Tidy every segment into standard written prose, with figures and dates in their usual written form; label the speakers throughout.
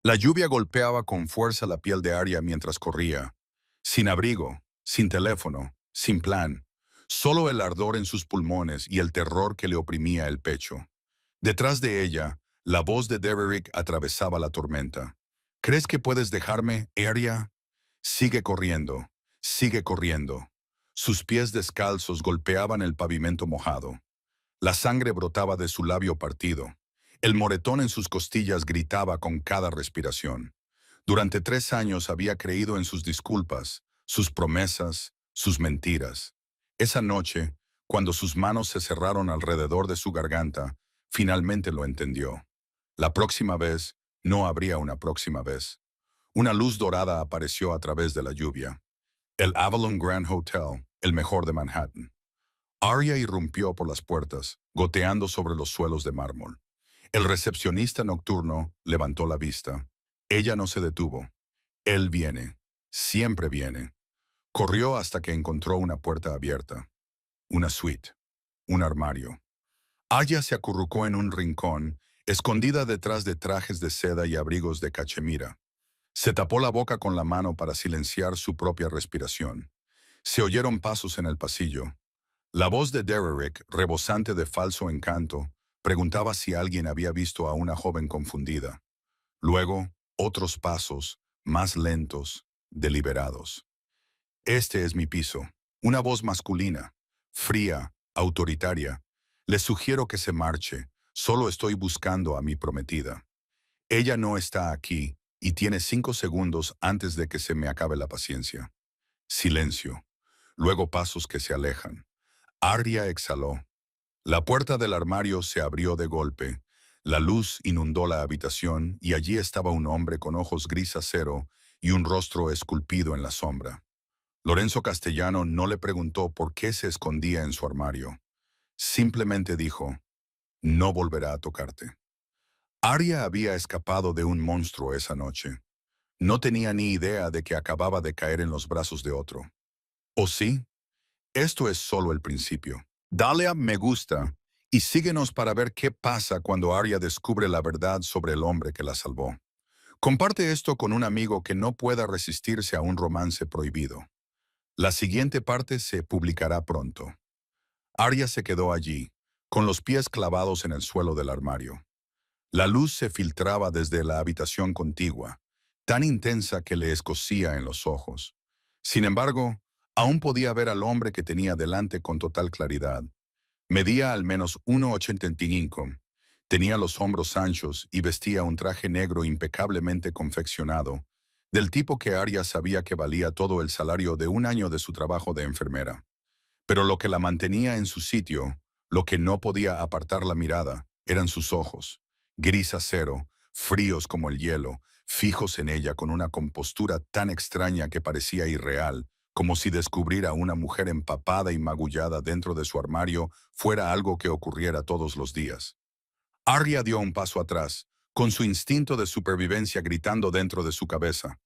Speaker 1: La lluvia golpeaba con fuerza la piel de Arya mientras corría, sin abrigo, sin teléfono, sin plan, solo el ardor en sus pulmones y el terror que le oprimía el pecho. Detrás de ella, la voz de Dererick atravesaba la tormenta. ¿Crees que puedes dejarme, Arya? Sigue corriendo, sigue corriendo. Sus pies descalzos golpeaban el pavimento mojado. La sangre brotaba de su labio partido. El moretón en sus costillas gritaba con cada respiración. Durante 3 años había creído en sus disculpas, sus promesas, sus mentiras. Esa noche, cuando sus manos se cerraron alrededor de su garganta, finalmente lo entendió. La próxima vez, no habría una próxima vez. Una luz dorada apareció a través de la lluvia. El Avalon Grand Hotel, el mejor de Manhattan. Arya irrumpió por las puertas, goteando sobre los suelos de mármol. El recepcionista nocturno levantó la vista. Ella no se detuvo. Él viene. Siempre viene. Corrió hasta que encontró una puerta abierta. Una suite. Un armario. Arya se acurrucó en un rincón, escondida detrás de trajes de seda y abrigos de cachemira. Se tapó la boca con la mano para silenciar su propia respiración. Se oyeron pasos en el pasillo. La voz de Dererick, rebosante de falso encanto, preguntaba si alguien había visto a una joven confundida. Luego, otros pasos, más lentos, deliberados. Este es mi piso. Una voz masculina, fría, autoritaria. Le sugiero que se marche. Solo estoy buscando a mi prometida. Ella no está aquí y tiene 5 segundos antes de que se me acabe la paciencia. Silencio. Luego pasos que se alejan. Arya exhaló. La puerta del armario se abrió de golpe. La luz inundó la habitación y allí estaba un hombre con ojos gris acero y un rostro esculpido en la sombra. Lorenzo Castellano no le preguntó por qué se escondía en su armario. Simplemente dijo, no volverá a tocarte. Arya había escapado de un monstruo esa noche. No tenía ni idea de que acababa de caer en los brazos de otro. ¿O sí? Esto es solo el principio. Dale a me gusta y síguenos para ver qué pasa cuando Arya descubre la verdad sobre el hombre que la salvó. Comparte esto con un amigo que no pueda resistirse a un romance prohibido. La siguiente parte se publicará pronto. Arya se quedó allí, con los pies clavados en el suelo del armario. La luz se filtraba desde la habitación contigua, tan intensa que le escocía en los ojos. Sin embargo, aún podía ver al hombre que tenía delante con total claridad. Medía al menos 1,85. Tenía los hombros anchos y vestía un traje negro impecablemente confeccionado, del tipo que Arya sabía que valía todo el salario de un año de su trabajo de enfermera. Pero lo que la mantenía en su sitio, lo que no podía apartar la mirada, eran sus ojos, gris acero, fríos como el hielo, fijos en ella con una compostura tan extraña que parecía irreal, como si descubrir a una mujer empapada y magullada dentro de su armario fuera algo que ocurriera todos los días. Arya dio un paso atrás, con su instinto de supervivencia gritando dentro de su cabeza.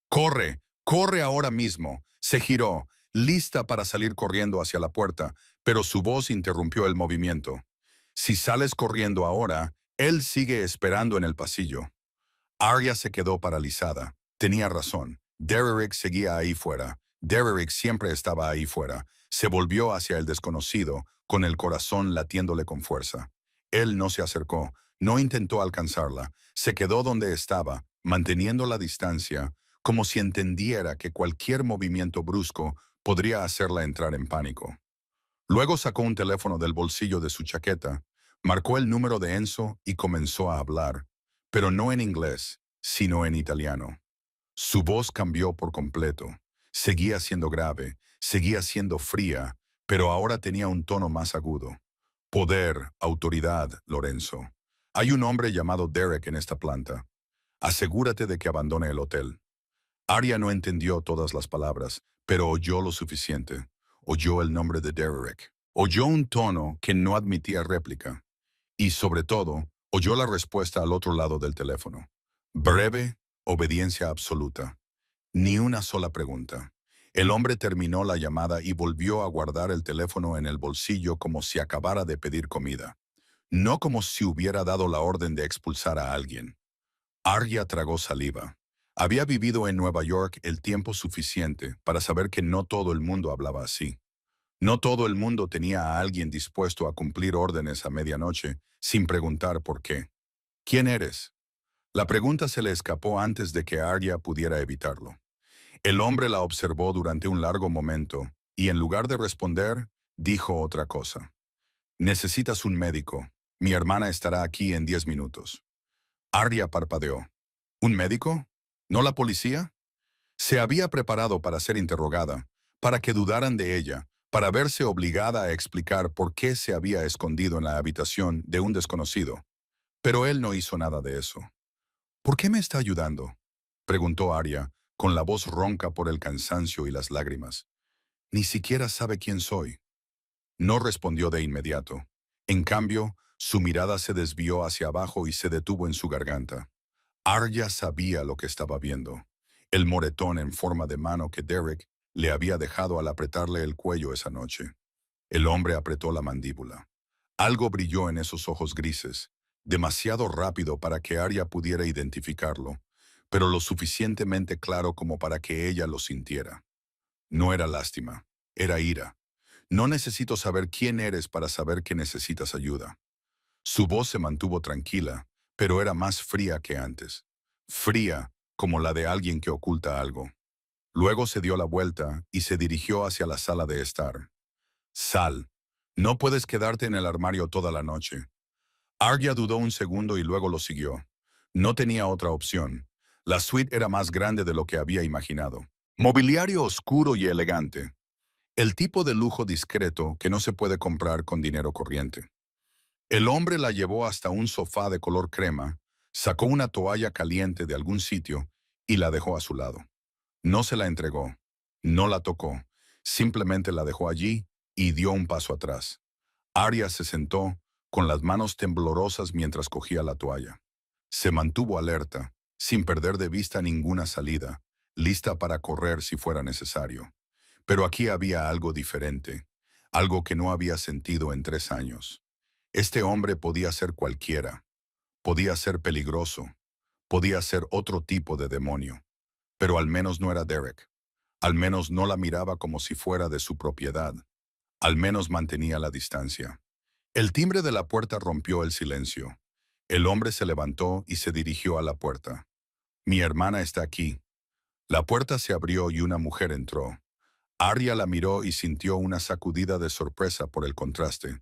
Speaker 1: ¡Corre! ¡Corre ahora mismo! Se giró, lista para salir corriendo hacia la puerta, pero su voz interrumpió el movimiento. Si sales corriendo ahora, él sigue esperando en el pasillo. Arya se quedó paralizada. Tenía razón. Dererick seguía ahí fuera. Dererick siempre estaba ahí fuera. Se volvió hacia el desconocido, con el corazón latiéndole con fuerza. Él no se acercó, no intentó alcanzarla. Se quedó donde estaba, manteniendo la distancia, como si entendiera que cualquier movimiento brusco podría hacerla entrar en pánico. Luego sacó un teléfono del bolsillo de su chaqueta, marcó el número de Enzo y comenzó a hablar, pero no en inglés, sino en italiano. Su voz cambió por completo. Seguía siendo grave, seguía siendo fría, pero ahora tenía un tono más agudo. Poder, autoridad, Lorenzo. Hay un hombre llamado Derek en esta planta. Asegúrate de que abandone el hotel. Arya no entendió todas las palabras, pero oyó lo suficiente. Oyó el nombre de Derek. Oyó un tono que no admitía réplica. Y, sobre todo, oyó la respuesta al otro lado del teléfono. Breve, obediencia absoluta. Ni una sola pregunta. El hombre terminó la llamada y volvió a guardar el teléfono en el bolsillo como si acabara de pedir comida. No como si hubiera dado la orden de expulsar a alguien. Arya tragó saliva. Había vivido en Nueva York el tiempo suficiente para saber que no todo el mundo hablaba así. No todo el mundo tenía a alguien dispuesto a cumplir órdenes a medianoche sin preguntar por qué. ¿Quién eres? La pregunta se le escapó antes de que Arya pudiera evitarlo. El hombre la observó durante un largo momento y en lugar de responder, dijo otra cosa. Necesitas un médico. Mi hermana estará aquí en 10 minutos. Arya parpadeó. ¿Un médico? ¿No la policía? Se había preparado para ser interrogada, para que dudaran de ella, para verse obligada a explicar por qué se había escondido en la habitación de un desconocido. Pero él no hizo nada de eso. ¿Por qué me está ayudando?, preguntó Arya, con la voz ronca por el cansancio y las lágrimas. Ni siquiera sabe quién soy. No respondió de inmediato. En cambio, su mirada se desvió hacia abajo y se detuvo en su garganta. Arya sabía lo que estaba viendo. El moretón en forma de mano que Derek le había dejado al apretarle el cuello esa noche. El hombre apretó la mandíbula. Algo brilló en esos ojos grises, demasiado rápido para que Arya pudiera identificarlo, pero lo suficientemente claro como para que ella lo sintiera. No era lástima, era ira. No necesito saber quién eres para saber que necesitas ayuda. Su voz se mantuvo tranquila, pero era más fría que antes. Fría, como la de alguien que oculta algo. Luego se dio la vuelta y se dirigió hacia la sala de estar. Sal. No puedes quedarte en el armario toda la noche. Arya dudó un segundo y luego lo siguió. No tenía otra opción. La suite era más grande de lo que había imaginado. Mobiliario oscuro y elegante. El tipo de lujo discreto que no se puede comprar con dinero corriente. El hombre la llevó hasta un sofá de color crema, sacó una toalla caliente de algún sitio y la dejó a su lado. No se la entregó, no la tocó, simplemente la dejó allí y dio un paso atrás. Arya se sentó, con las manos temblorosas mientras cogía la toalla. Se mantuvo alerta, sin perder de vista ninguna salida, lista para correr si fuera necesario. Pero aquí había algo diferente, algo que no había sentido en 3 años. Este hombre podía ser cualquiera, podía ser peligroso, podía ser otro tipo de demonio, pero al menos no era Derek. Al menos no la miraba como si fuera de su propiedad. Al menos mantenía la distancia. El timbre de la puerta rompió el silencio. El hombre se levantó y se dirigió a la puerta. Mi hermana está aquí. La puerta se abrió y una mujer entró. Arya la miró y sintió una sacudida de sorpresa por el contraste.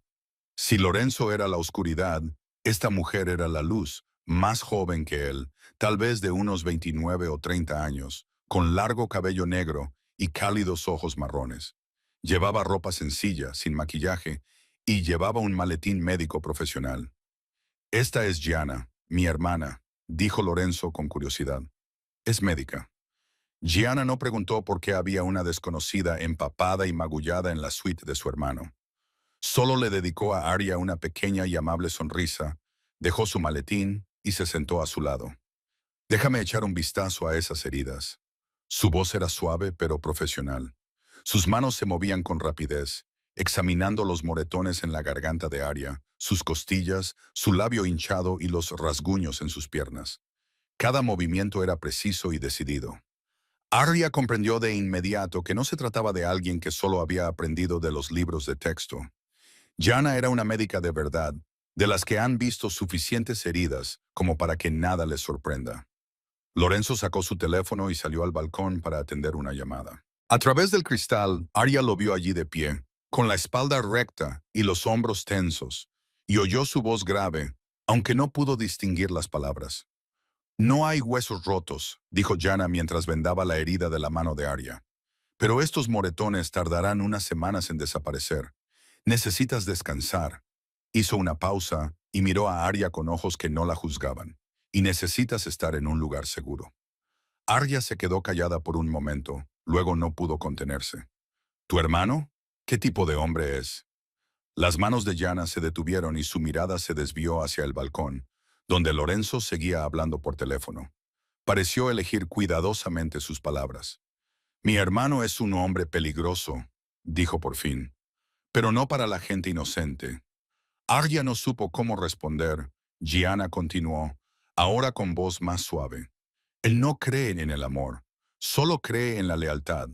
Speaker 1: Si Lorenzo era la oscuridad, esta mujer era la luz, más joven que él, tal vez de unos 29 o 30 años, con largo cabello negro y cálidos ojos marrones. Llevaba ropa sencilla, sin maquillaje, y llevaba un maletín médico profesional. Esta es Gianna, mi hermana, dijo Lorenzo con curiosidad. Es médica. Gianna no preguntó por qué había una desconocida empapada y magullada en la suite de su hermano. Solo le dedicó a Arya una pequeña y amable sonrisa, dejó su maletín y se sentó a su lado. Déjame echar un vistazo a esas heridas. Su voz era suave pero profesional. Sus manos se movían con rapidez, examinando los moretones en la garganta de Arya, sus costillas, su labio hinchado y los rasguños en sus piernas. Cada movimiento era preciso y decidido. Arya comprendió de inmediato que no se trataba de alguien que solo había aprendido de los libros de texto. Gianna era una médica de verdad, de las que han visto suficientes heridas como para que nada les sorprenda. Lorenzo sacó su teléfono y salió al balcón para atender una llamada. A través del cristal, Arya lo vio allí de pie, con la espalda recta y los hombros tensos, y oyó su voz grave, aunque no pudo distinguir las palabras. No hay huesos rotos, dijo Gianna mientras vendaba la herida de la mano de Arya. Pero estos moretones tardarán unas semanas en desaparecer. Necesitas descansar. Hizo una pausa y miró a Arya con ojos que no la juzgaban. Y necesitas estar en un lugar seguro. Arya se quedó callada por un momento, luego no pudo contenerse. ¿Tu hermano? ¿Qué tipo de hombre es? Las manos de Gianna se detuvieron y su mirada se desvió hacia el balcón, donde Lorenzo seguía hablando por teléfono. Pareció elegir cuidadosamente sus palabras. Mi hermano es un hombre peligroso, dijo por fin, pero no para la gente inocente. Arya no supo cómo responder. Gianna continuó. ahora con voz más suave. Él no cree en el amor, solo cree en la lealtad.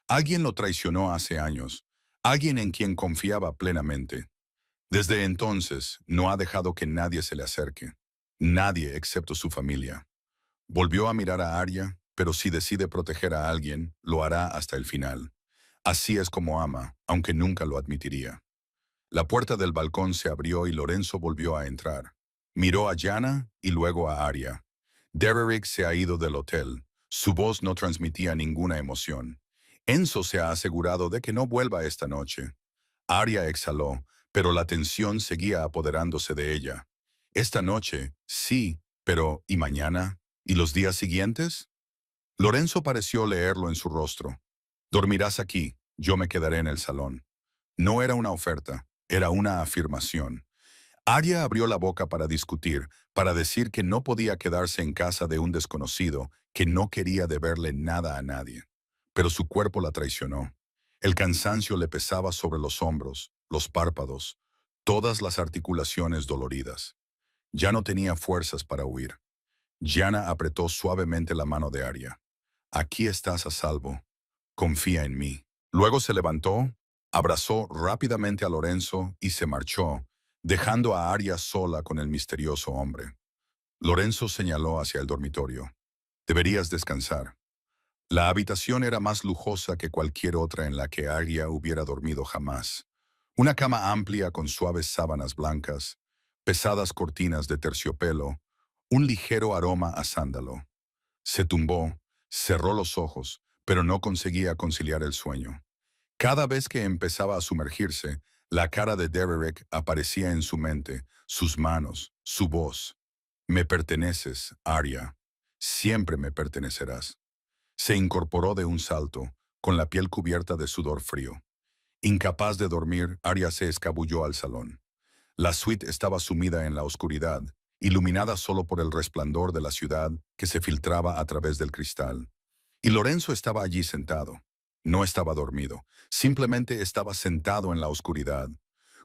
Speaker 1: Alguien lo traicionó hace años, alguien en quien confiaba plenamente. Desde entonces, no ha dejado que nadie se le acerque. Nadie excepto su familia. Volvió a mirar a Arya, pero si decide proteger a alguien, lo hará hasta el final. Así es como ama, aunque nunca lo admitiría. La puerta del balcón se abrió y Lorenzo volvió a entrar. Miró a Jana y luego a Arya. Dererick se ha ido del hotel. Su voz no transmitía ninguna emoción. Enzo se ha asegurado de que no vuelva esta noche. Arya exhaló, pero la tensión seguía apoderándose de ella. Esta noche, sí, pero ¿y mañana? ¿Y los días siguientes? Lorenzo pareció leerlo en su rostro. Dormirás aquí, yo me quedaré en el salón. No era una oferta, era una afirmación. Arya abrió la boca para discutir, para decir que no podía quedarse en casa de un desconocido, que no quería deberle nada a nadie. Pero su cuerpo la traicionó. El cansancio le pesaba sobre los hombros, los párpados, todas las articulaciones doloridas. Ya no tenía fuerzas para huir. Jana apretó suavemente la mano de Arya. Aquí estás a salvo. Confía en mí. Luego se levantó, abrazó rápidamente a Lorenzo y se marchó, dejando a Arya sola con el misterioso hombre. Lorenzo señaló hacia el dormitorio. Deberías descansar. La habitación era más lujosa que cualquier otra en la que Arya hubiera dormido jamás. Una cama amplia con suaves sábanas blancas, pesadas cortinas de terciopelo, un ligero aroma a sándalo. Se tumbó, cerró los ojos, pero no conseguía conciliar el sueño. Cada vez que empezaba a sumergirse, la cara de Dererick aparecía en su mente, sus manos, su voz. Me perteneces, Arya. Siempre me pertenecerás. Se incorporó de un salto, con la piel cubierta de sudor frío. Incapaz de dormir, Arya se escabulló al salón. La suite estaba sumida en la oscuridad, iluminada solo por el resplandor de la ciudad que se filtraba a través del cristal. Y Lorenzo estaba allí sentado. No estaba dormido, simplemente estaba sentado en la oscuridad,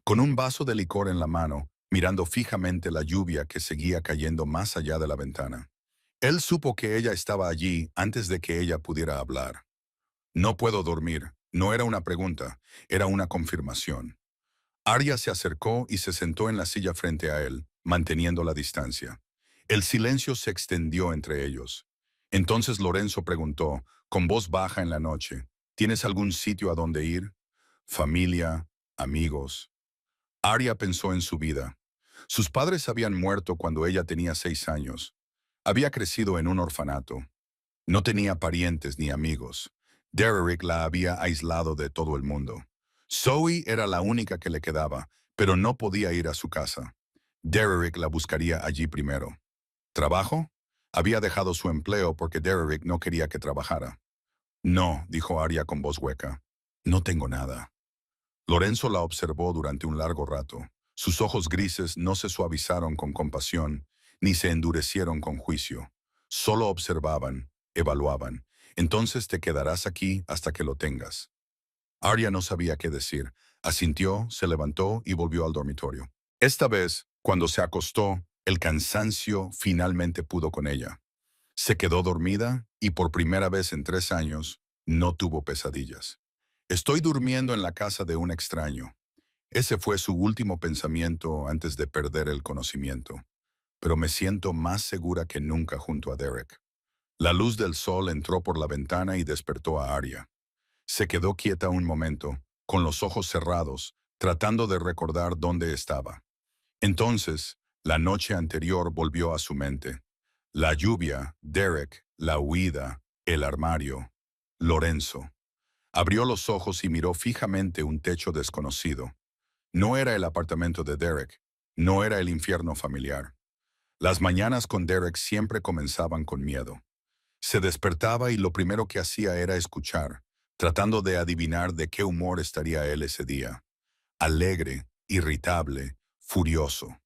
Speaker 1: con un vaso de licor en la mano, mirando fijamente la lluvia que seguía cayendo más allá de la ventana. Él supo que ella estaba allí antes de que ella pudiera hablar. No puedo dormir. No era una pregunta, era una confirmación. Arya se acercó y se sentó en la silla frente a él, manteniendo la distancia. El silencio se extendió entre ellos. Entonces Lorenzo preguntó, con voz baja en la noche, ¿tienes algún sitio a donde ir? Familia, amigos. Arya pensó en su vida. Sus padres habían muerto cuando ella tenía 6 años. Había crecido en un orfanato. No tenía parientes ni amigos. Dererick la había aislado de todo el mundo. Zoe era la única que le quedaba, pero no podía ir a su casa. Dererick la buscaría allí primero. ¿Trabajo? Había dejado su empleo porque Dererick no quería que trabajara. No, dijo Arya con voz hueca. No tengo nada. Lorenzo la observó durante un largo rato. Sus ojos grises no se suavizaron con compasión, ni se endurecieron con juicio. Solo observaban, evaluaban. Entonces te quedarás aquí hasta que lo tengas. Arya no sabía qué decir. Asintió, se levantó y volvió al dormitorio. Esta vez, cuando se acostó, el cansancio finalmente pudo con ella. Se quedó dormida y por primera vez en 3 años no tuvo pesadillas. Estoy durmiendo en la casa de un extraño. Ese fue su último pensamiento antes de perder el conocimiento. Pero me siento más segura que nunca junto a Derek. La luz del sol entró por la ventana y despertó a Arya. Se quedó quieta un momento, con los ojos cerrados, tratando de recordar dónde estaba. Entonces, la noche anterior volvió a su mente. La lluvia, Derek, la huida, el armario, Lorenzo. Abrió los ojos y miró fijamente un techo desconocido. No era el apartamento de Derek, no era el infierno familiar. Las mañanas con Derek siempre comenzaban con miedo. Se despertaba y lo primero que hacía era escuchar, tratando de adivinar de qué humor estaría él ese día. Alegre, irritable, furioso.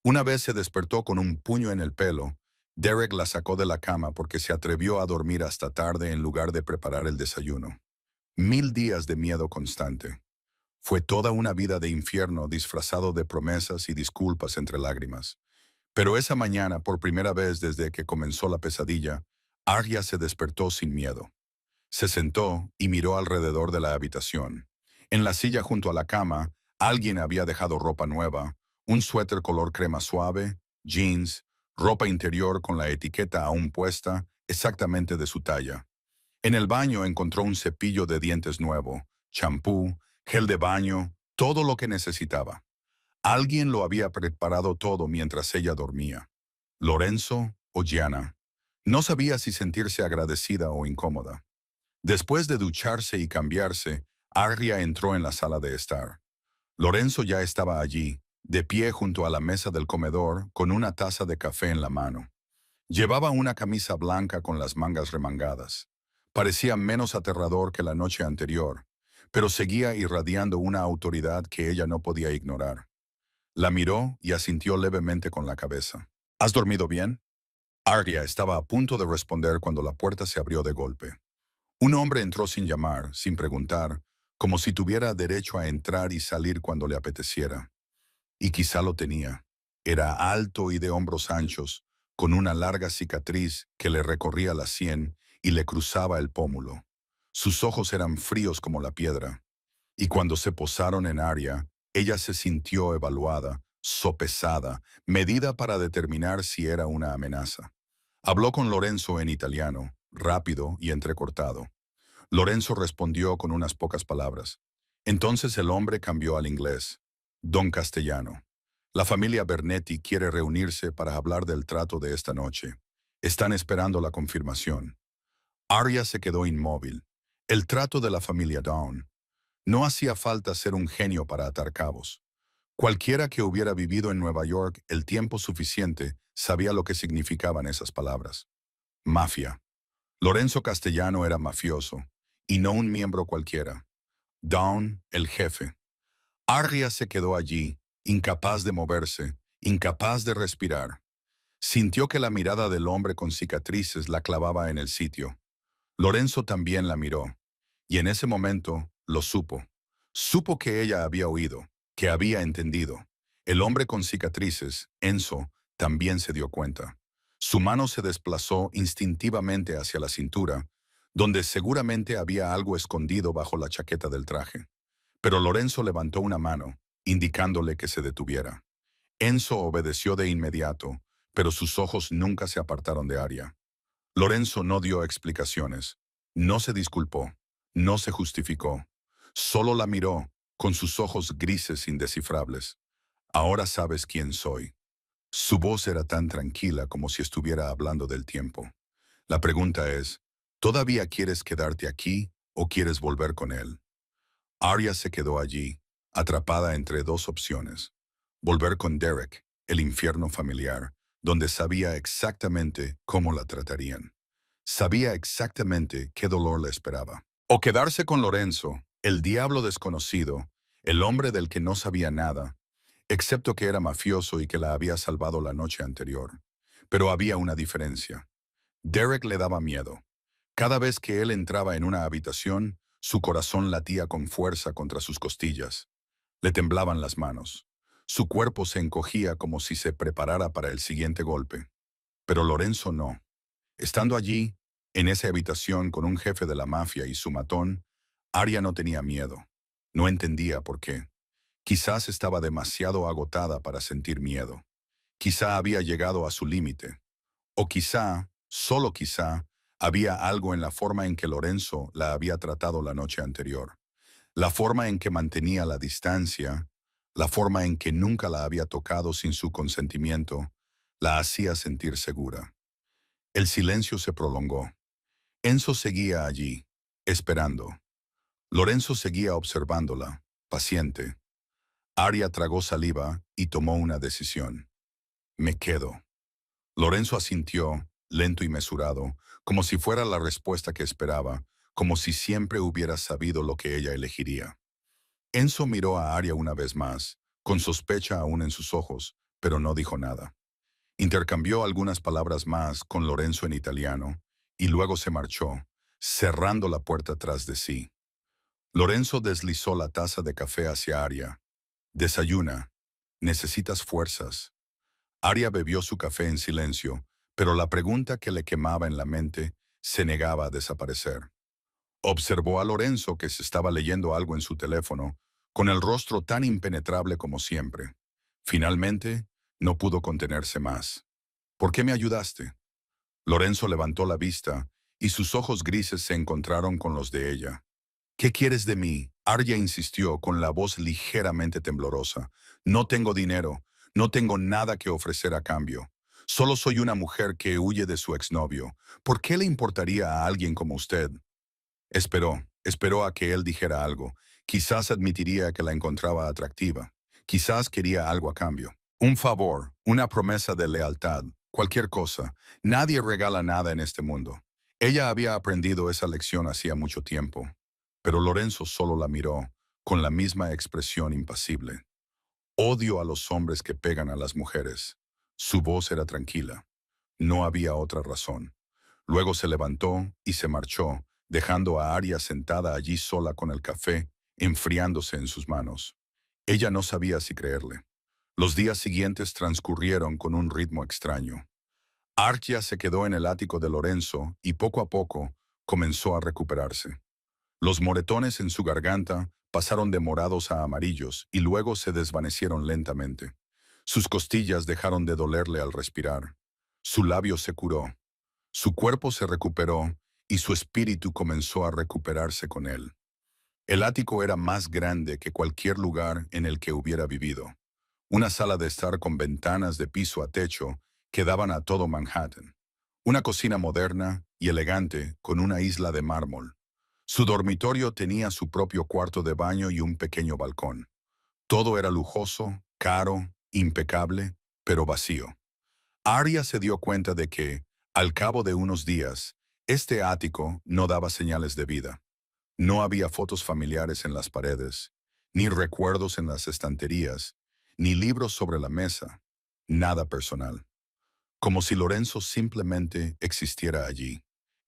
Speaker 1: Una vez se despertó con un puño en el pelo. Derek la sacó de la cama porque se atrevió a dormir hasta tarde en lugar de preparar el desayuno. 1000 días de miedo constante. Fue toda una vida de infierno disfrazado de promesas y disculpas entre lágrimas. Pero esa mañana, por primera vez desde que comenzó la pesadilla, Arya se despertó sin miedo. Se sentó y miró alrededor de la habitación. En la silla junto a la cama, alguien había dejado ropa nueva, un suéter color crema suave, jeans, ropa interior con la etiqueta aún puesta, exactamente de su talla. En el baño encontró un cepillo de dientes nuevo, champú, gel de baño, todo lo que necesitaba. Alguien lo había preparado todo mientras ella dormía. Lorenzo o Gianna. No sabía si sentirse agradecida o incómoda. Después de ducharse y cambiarse, Arya entró en la sala de estar. Lorenzo ya estaba allí, de pie junto a la mesa del comedor, con una taza de café en la mano. Llevaba una camisa blanca con las mangas remangadas. Parecía menos aterrador que la noche anterior, pero seguía irradiando una autoridad que ella no podía ignorar. La miró y asintió levemente con la cabeza. ¿Has dormido bien? Arya estaba a punto de responder cuando la puerta se abrió de golpe. Un hombre entró sin llamar, sin preguntar, como si tuviera derecho a entrar y salir cuando le apeteciera. Y quizá lo tenía. Era alto y de hombros anchos, con una larga cicatriz que le recorría la sien y le cruzaba el pómulo. Sus ojos eran fríos como la piedra, y cuando se posaron en Arya, ella se sintió evaluada, sopesada, medida para determinar si era una amenaza. Habló con Lorenzo en italiano, rápido y entrecortado. Lorenzo respondió con unas pocas palabras. Entonces el hombre cambió al inglés. Don Castellano. La familia Bernetti quiere reunirse para hablar del trato de esta noche. Están esperando la confirmación. Arya se quedó inmóvil. El trato de la familia Down. No hacía falta ser un genio para atar cabos. Cualquiera que hubiera vivido en Nueva York el tiempo suficiente sabía lo que significaban esas palabras. Mafia. Lorenzo Castellano era mafioso, y no un miembro cualquiera. Dawn, el jefe. Arya se quedó allí, incapaz de moverse, incapaz de respirar. Sintió que la mirada del hombre con cicatrices la clavaba en el sitio. Lorenzo también la miró, y en ese momento lo supo. Supo que ella había oído, que había entendido. El hombre con cicatrices, Enzo, también se dio cuenta. Su mano se desplazó instintivamente hacia la cintura, donde seguramente había algo escondido bajo la chaqueta del traje. Pero Lorenzo levantó una mano, indicándole que se detuviera. Enzo obedeció de inmediato, pero sus ojos nunca se apartaron de Arya. Lorenzo no dio explicaciones, no se disculpó, no se justificó. Solo la miró, con sus ojos grises indescifrables. Ahora sabes quién soy. Su voz era tan tranquila como si estuviera hablando del tiempo. La pregunta es, ¿todavía quieres quedarte aquí o quieres volver con él? Arya se quedó allí, atrapada entre dos opciones. Volver con Derek, el infierno familiar, donde sabía exactamente cómo la tratarían. Sabía exactamente qué dolor le esperaba. O quedarse con Lorenzo, el diablo desconocido, el hombre del que no sabía nada, excepto que era mafioso y que la había salvado la noche anterior. Pero había una diferencia. Derek le daba miedo. Cada vez que él entraba en una habitación, su corazón latía con fuerza contra sus costillas. Le temblaban las manos. Su cuerpo se encogía como si se preparara para el siguiente golpe. Pero Lorenzo no. Estando allí, en esa habitación con un jefe de la mafia y su matón, Arya no tenía miedo. No entendía por qué. Quizás estaba demasiado agotada para sentir miedo. Quizá había llegado a su límite. O quizá, solo quizá, había algo en la forma en que Lorenzo la había tratado la noche anterior. La forma en que mantenía la distancia, la forma en que nunca la había tocado sin su consentimiento, la hacía sentir segura. El silencio se prolongó. Enzo seguía allí, esperando. Lorenzo seguía observándola, paciente. Arya tragó saliva y tomó una decisión. Me quedo. Lorenzo asintió, lento y mesurado, como si fuera la respuesta que esperaba, como si siempre hubiera sabido lo que ella elegiría. Enzo miró a Arya una vez más, con sospecha aún en sus ojos, pero no dijo nada. Intercambió algunas palabras más con Lorenzo en italiano, y luego se marchó, cerrando la puerta tras de sí. Lorenzo deslizó la taza de café hacia Arya. Desayuna. Necesitas fuerzas. Arya bebió su café en silencio, pero la pregunta que le quemaba en la mente se negaba a desaparecer. Observó a Lorenzo que se estaba leyendo algo en su teléfono, con el rostro tan impenetrable como siempre. Finalmente, no pudo contenerse más. ¿Por qué me ayudaste? Lorenzo levantó la vista y sus ojos grises se encontraron con los de ella. ¿Qué quieres de mí? Arya insistió con la voz ligeramente temblorosa. No tengo dinero, no tengo nada que ofrecer a cambio. Solo soy una mujer que huye de su exnovio. ¿Por qué le importaría a alguien como usted? Esperó a que él dijera algo. Quizás admitiría que la encontraba atractiva. Quizás quería algo a cambio. Un favor, una promesa de lealtad, cualquier cosa. Nadie regala nada en este mundo. Ella había aprendido esa lección hacía mucho tiempo. Pero Lorenzo solo la miró, con la misma expresión impasible. Odio a los hombres que pegan a las mujeres. Su voz era tranquila. No había otra razón. Luego se levantó y se marchó, dejando a Arya sentada allí sola con el café, enfriándose en sus manos. Ella no sabía si creerle. Los días siguientes transcurrieron con un ritmo extraño. Arya se quedó en el ático de Lorenzo y poco a poco comenzó a recuperarse. Los moretones en su garganta pasaron de morados a amarillos y luego se desvanecieron lentamente. Sus costillas dejaron de dolerle al respirar. Su labio se curó. Su cuerpo se recuperó y su espíritu comenzó a recuperarse con él. El ático era más grande que cualquier lugar en el que hubiera vivido. Una sala de estar con ventanas de piso a techo que daban a todo Manhattan. Una cocina moderna y elegante con una isla de mármol. Su dormitorio tenía su propio cuarto de baño y un pequeño balcón. Todo era lujoso, caro, impecable, pero vacío. Arya se dio cuenta de que, al cabo de unos días, este ático no daba señales de vida. No había fotos familiares en las paredes, ni recuerdos en las estanterías, ni libros sobre la mesa, nada personal. Como si Lorenzo simplemente existiera allí.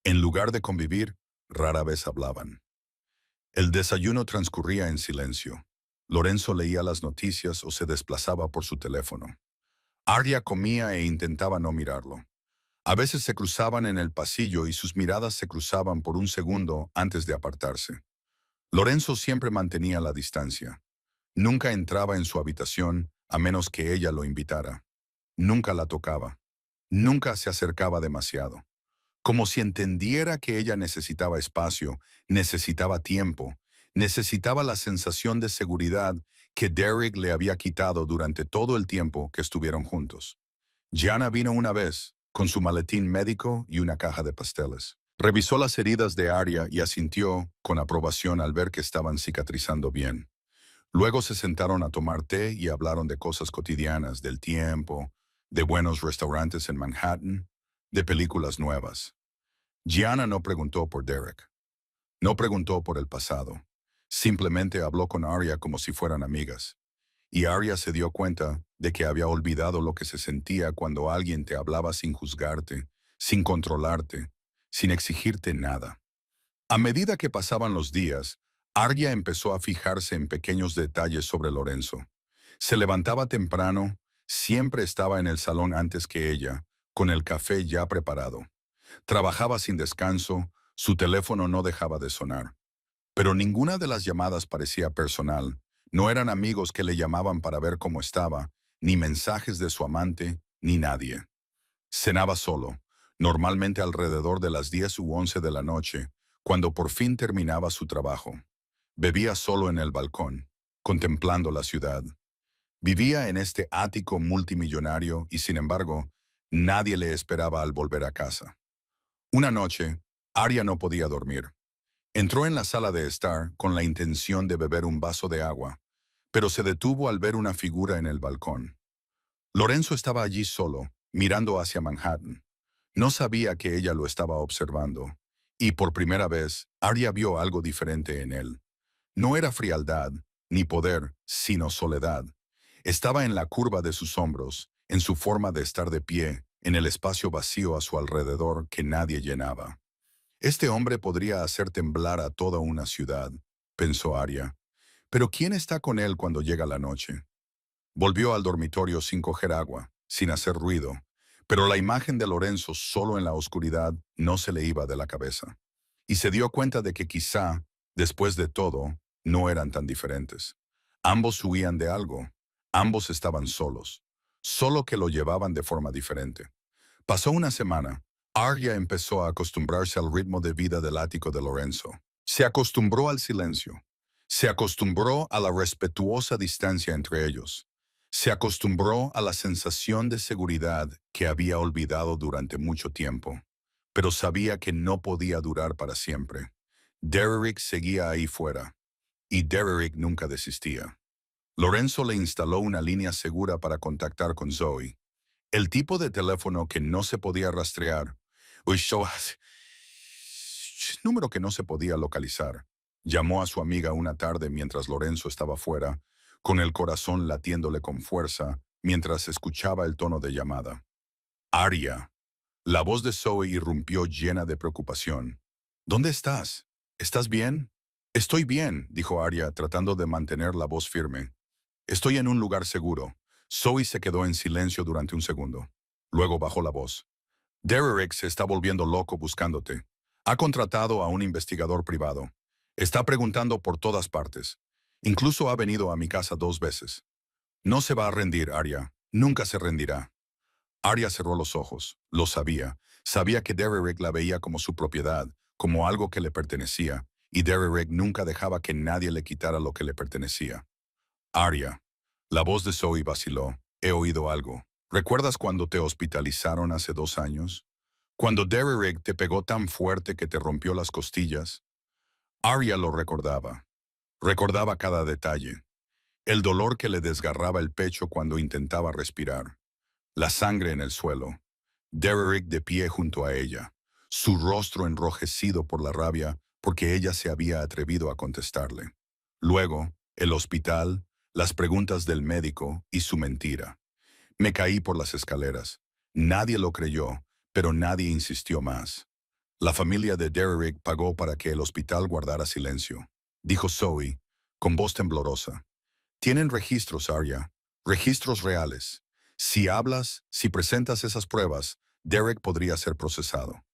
Speaker 1: En lugar de convivir, rara vez hablaban. El desayuno transcurría en silencio. Lorenzo leía las noticias o se desplazaba por su teléfono. Arya comía e intentaba no mirarlo. A veces se cruzaban en el pasillo y sus miradas se cruzaban por un segundo antes de apartarse. Lorenzo siempre mantenía la distancia. Nunca entraba en su habitación a menos que ella lo invitara. Nunca la tocaba. Nunca se acercaba demasiado. Como si entendiera que ella necesitaba espacio, necesitaba tiempo, necesitaba la sensación de seguridad que Derek le había quitado durante todo el tiempo que estuvieron juntos. Gianna vino una vez, con su maletín médico y una caja de pasteles. Revisó las heridas de Arya y asintió con aprobación al ver que estaban cicatrizando bien. Luego se sentaron a tomar té y hablaron de cosas cotidianas, del tiempo, de buenos restaurantes en Manhattan, de películas nuevas. Gianna no preguntó por Derek. No preguntó por el pasado. Simplemente habló con Arya como si fueran amigas. Y Arya se dio cuenta de que había olvidado lo que se sentía cuando alguien te hablaba sin juzgarte, sin controlarte, sin exigirte nada. A medida que pasaban los días, Arya empezó a fijarse en pequeños detalles sobre Lorenzo. Se levantaba temprano, siempre estaba en el salón antes que ella, con el café ya preparado. Trabajaba sin descanso, su teléfono no dejaba de sonar. Pero ninguna de las llamadas parecía personal. No eran amigos que le llamaban para ver cómo estaba, ni mensajes de su amante, ni nadie. Cenaba solo, normalmente alrededor de las 10 u 11 de la noche, cuando por fin terminaba su trabajo. Bebía solo en el balcón, contemplando la ciudad. Vivía en este ático multimillonario y, sin embargo, nadie le esperaba al volver a casa. Una noche, Arya no podía dormir. Entró en la sala de estar con la intención de beber un vaso de agua, pero se detuvo al ver una figura en el balcón. Lorenzo estaba allí solo, mirando hacia Manhattan. No sabía que ella lo estaba observando, y por primera vez, Arya vio algo diferente en él. No era frialdad, ni poder, sino soledad. Estaba en la curva de sus hombros, en su forma de estar de pie, en el espacio vacío a su alrededor que nadie llenaba. Este hombre podría hacer temblar a toda una ciudad, pensó Arya. Pero ¿quién está con él cuando llega la noche? Volvió al dormitorio sin coger agua, sin hacer ruido, pero la imagen de Lorenzo solo en la oscuridad no se le iba de la cabeza. Y se dio cuenta de que quizá, después de todo, no eran tan diferentes. Ambos huían de algo, ambos estaban solos, solo que lo llevaban de forma diferente. Pasó una semana. Arya empezó a acostumbrarse al ritmo de vida del ático de Lorenzo. Se acostumbró al silencio. Se acostumbró a la respetuosa distancia entre ellos. Se acostumbró a la sensación de seguridad que había olvidado durante mucho tiempo, pero sabía que no podía durar para siempre. Derrick seguía ahí fuera, y Derrick nunca desistía. Lorenzo le instaló una línea segura para contactar con Zoe, el tipo de teléfono que no se podía rastrear, número que no se podía localizar. Llamó a su amiga una tarde mientras Lorenzo estaba fuera, con el corazón latiéndole con fuerza mientras escuchaba el tono de llamada. Arya. La voz de Zoe irrumpió llena de preocupación. ¿Dónde estás? ¿Estás bien? Estoy bien, dijo Arya, tratando de mantener la voz firme. Estoy en un lugar seguro. Zoe se quedó en silencio durante un segundo. Luego bajó la voz. Derrick se está volviendo loco buscándote. Ha contratado a un investigador privado. Está preguntando por todas partes. Incluso ha venido a mi casa 2 veces. No se va a rendir, Arya. Nunca se rendirá. Arya cerró los ojos. Lo sabía. Sabía que Derrick la veía como su propiedad, como algo que le pertenecía, y Derrick nunca dejaba que nadie le quitara lo que le pertenecía. Arya. La voz de Zoe vaciló. He oído algo. ¿Recuerdas cuando te hospitalizaron hace 2 años? Cuando Derrick te pegó tan fuerte que te rompió las costillas. Arya lo recordaba. Recordaba cada detalle. El dolor que le desgarraba el pecho cuando intentaba respirar. La sangre en el suelo. Derrick de pie junto a ella. Su rostro enrojecido por la rabia porque ella se había atrevido a contestarle. Luego, el hospital, las preguntas del médico y su mentira. Me caí por las escaleras. Nadie lo creyó, pero nadie insistió más. La familia de Derrick pagó para que el hospital guardara silencio, dijo Zoe, con voz temblorosa. Tienen registros, Arya, registros reales. Si hablas, si presentas esas pruebas, Derrick podría ser procesado.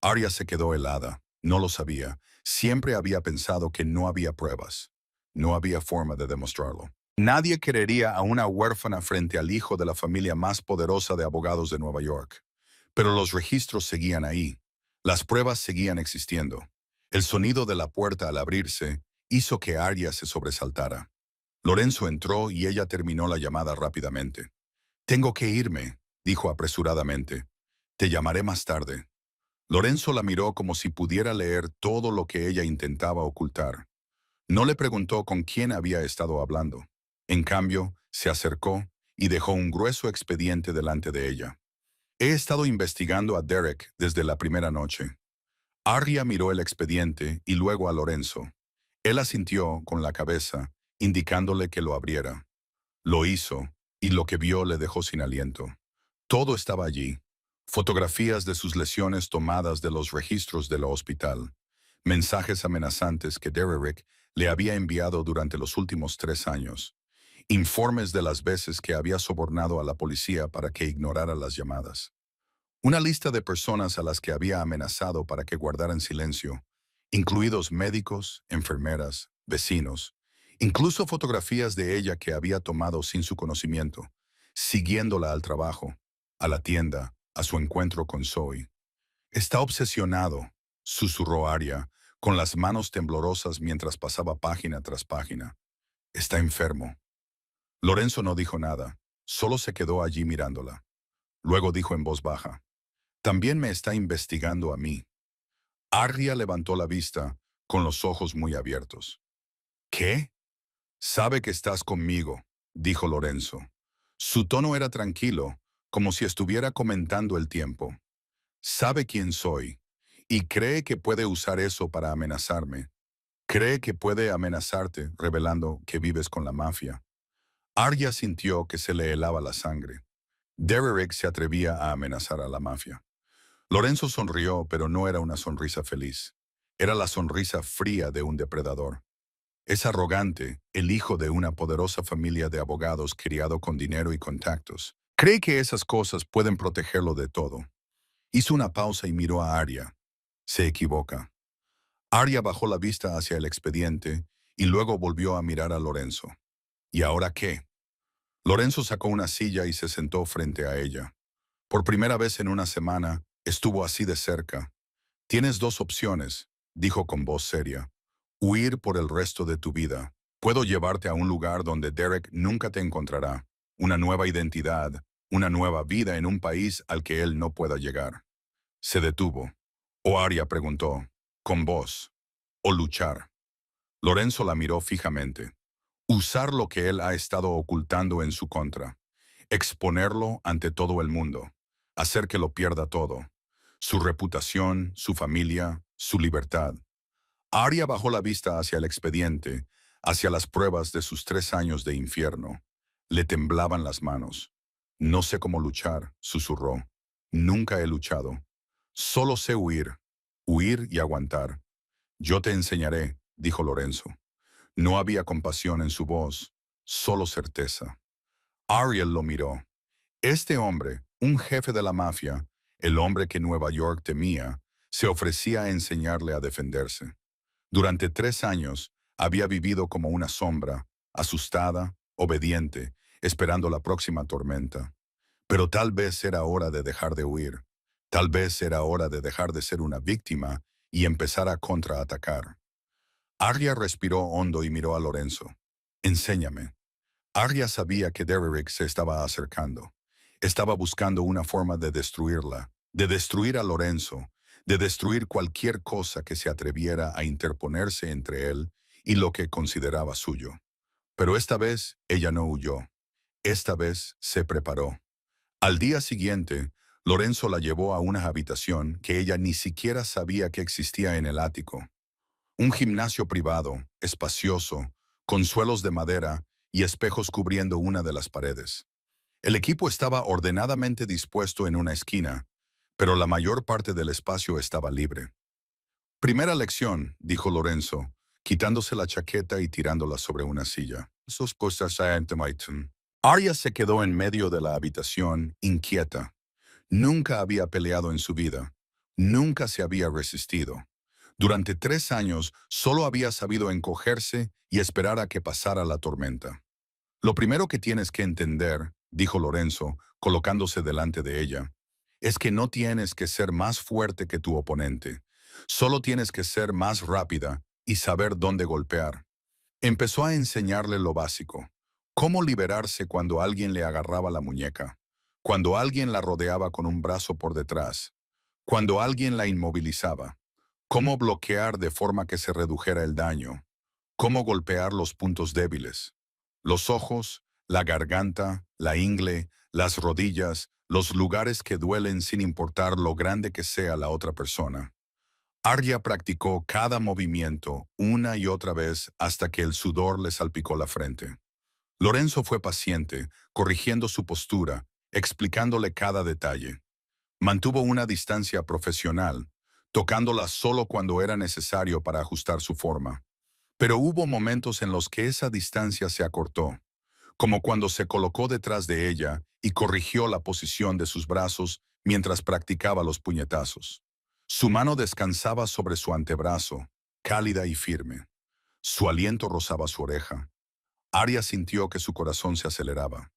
Speaker 1: Arya se quedó helada. No lo sabía. Siempre había pensado que no había pruebas. No había forma de demostrarlo. Nadie querería a una huérfana frente al hijo de la familia más poderosa de abogados de Nueva York. Pero los registros seguían ahí. Las pruebas seguían existiendo. El sonido de la puerta al abrirse hizo que Arya se sobresaltara. Lorenzo entró y ella terminó la llamada rápidamente. Tengo que irme, dijo apresuradamente. Te llamaré más tarde. Lorenzo la miró como si pudiera leer todo lo que ella intentaba ocultar. No le preguntó con quién había estado hablando. En cambio, se acercó y dejó un grueso expediente delante de ella. He estado investigando a Derrick desde la primera noche. Arya miró el expediente y luego a Lorenzo. Él asintió con la cabeza, indicándole que lo abriera. Lo hizo, y lo que vio le dejó sin aliento. Todo estaba allí. Fotografías de sus lesiones tomadas de los registros del hospital. Mensajes amenazantes que Derrick le había enviado durante los últimos 3 años. Informes de las veces que había sobornado a la policía para que ignorara las llamadas. Una lista de personas a las que había amenazado para que guardaran silencio, incluidos médicos, enfermeras, vecinos, incluso fotografías de ella que había tomado sin su conocimiento, siguiéndola al trabajo, a la tienda, a su encuentro con Zoe. Está obsesionado, susurró Arya, con las manos temblorosas mientras pasaba página tras página. Está enfermo. Lorenzo no dijo nada, solo se quedó allí mirándola. Luego dijo en voz baja, también me está investigando a mí. Arya levantó la vista, con los ojos muy abiertos. ¿Qué? Sabe que estás conmigo, dijo Lorenzo. Su tono era tranquilo, como si estuviera comentando el tiempo. Sabe quién soy, y cree que puede usar eso para amenazarme. Cree que puede amenazarte revelando que vives con la mafia. Arya sintió que se le helaba la sangre. Derrick se atrevía a amenazar a la mafia. Lorenzo sonrió, pero no era una sonrisa feliz. Era la sonrisa fría de un depredador. Es arrogante, el hijo de una poderosa familia de abogados criado con dinero y contactos. Cree que esas cosas pueden protegerlo de todo. Hizo una pausa y miró a Arya. Se equivoca. Arya bajó la vista hacia el expediente y luego volvió a mirar a Lorenzo. ¿Y ahora qué? Lorenzo sacó una silla y se sentó frente a ella. Por primera vez en una semana, estuvo así de cerca. Tienes dos opciones, dijo con voz seria. Huir por el resto de tu vida. Puedo llevarte a un lugar donde Derek nunca te encontrará. Una nueva identidad, una nueva vida en un país al que él no pueda llegar. Se detuvo. O Arya preguntó, con voz. O luchar. Lorenzo la miró fijamente. Usar lo que él ha estado ocultando en su contra. Exponerlo ante todo el mundo. Hacer que lo pierda todo. Su reputación, su familia, su libertad. Arya bajó la vista hacia el expediente, hacia las pruebas de sus 3 años de infierno. Le temblaban las manos. No sé cómo luchar, susurró. Nunca he luchado. Solo sé huir. Huir y aguantar. Yo te enseñaré, dijo Lorenzo. No había compasión en su voz, solo certeza. Ariel lo miró. Este hombre, un jefe de la mafia, el hombre que Nueva York temía, se ofrecía a enseñarle a defenderse. Durante 3 años había vivido como una sombra, asustada, obediente, esperando la próxima tormenta. Pero tal vez era hora de dejar de huir. Tal vez era hora de dejar de ser una víctima y empezar a contraatacar. Arya respiró hondo y miró a Lorenzo. Enséñame. Arya sabía que Derrick se estaba acercando. Estaba buscando una forma de destruirla, de destruir a Lorenzo, de destruir cualquier cosa que se atreviera a interponerse entre él y lo que consideraba suyo. Pero esta vez ella no huyó. Esta vez se preparó. Al día siguiente, Lorenzo la llevó a una habitación que ella ni siquiera sabía que existía en el ático. Un gimnasio privado, espacioso, con suelos de madera y espejos cubriendo una de las paredes. El equipo estaba ordenadamente dispuesto en una esquina, pero la mayor parte del espacio estaba libre. Primera lección, dijo Lorenzo, quitándose la chaqueta y tirándola sobre una silla. Sus cosas Arya se quedó en medio de la habitación, inquieta. Nunca había peleado en su vida. Nunca se había resistido. Durante 3 años solo había sabido encogerse y esperar a que pasara la tormenta. Lo primero que tienes que entender, dijo Lorenzo, colocándose delante de ella, es que no tienes que ser más fuerte que tu oponente. Solo tienes que ser más rápida y saber dónde golpear. Empezó a enseñarle lo básico. Cómo liberarse cuando alguien le agarraba la muñeca, cuando alguien la rodeaba con un brazo por detrás, cuando alguien la inmovilizaba. Cómo bloquear de forma que se redujera el daño. Cómo golpear los puntos débiles. Los ojos, la garganta, la ingle, las rodillas, los lugares que duelen sin importar lo grande que sea la otra persona. Arya practicó cada movimiento una y otra vez hasta que el sudor le salpicó la frente. Lorenzo fue paciente, corrigiendo su postura, explicándole cada detalle. Mantuvo una distancia profesional, tocándola solo cuando era necesario para ajustar su forma. Pero hubo momentos en los que esa distancia se acortó, como cuando se colocó detrás de ella y corrigió la posición de sus brazos mientras practicaba los puñetazos. Su mano descansaba sobre su antebrazo, cálida y firme. Su aliento rozaba su oreja. Arya sintió que su corazón se aceleraba,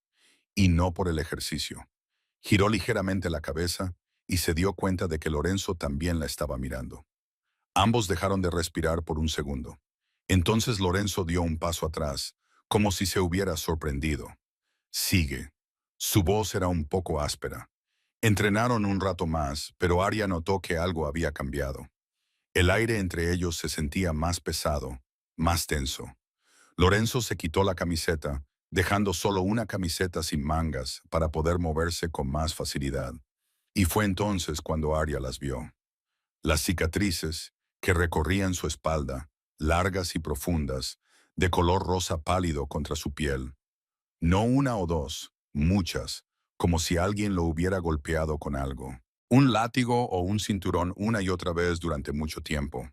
Speaker 1: y no por el ejercicio. Giró ligeramente la cabeza y se dio cuenta de que Lorenzo también la estaba mirando. Ambos dejaron de respirar por un segundo. Entonces Lorenzo dio un paso atrás, como si se hubiera sorprendido. Sigue. Su voz era un poco áspera. Entrenaron un rato más, pero Arya notó que algo había cambiado. El aire entre ellos se sentía más pesado, más tenso. Lorenzo se quitó la camiseta, dejando solo una camiseta sin mangas para poder moverse con más facilidad. Y fue entonces cuando Arya las vio. Las cicatrices que recorrían su espalda, largas y profundas, de color rosa pálido contra su piel. No una o dos, muchas, como si alguien lo hubiera golpeado con algo. Un látigo o un cinturón una y otra vez durante mucho tiempo.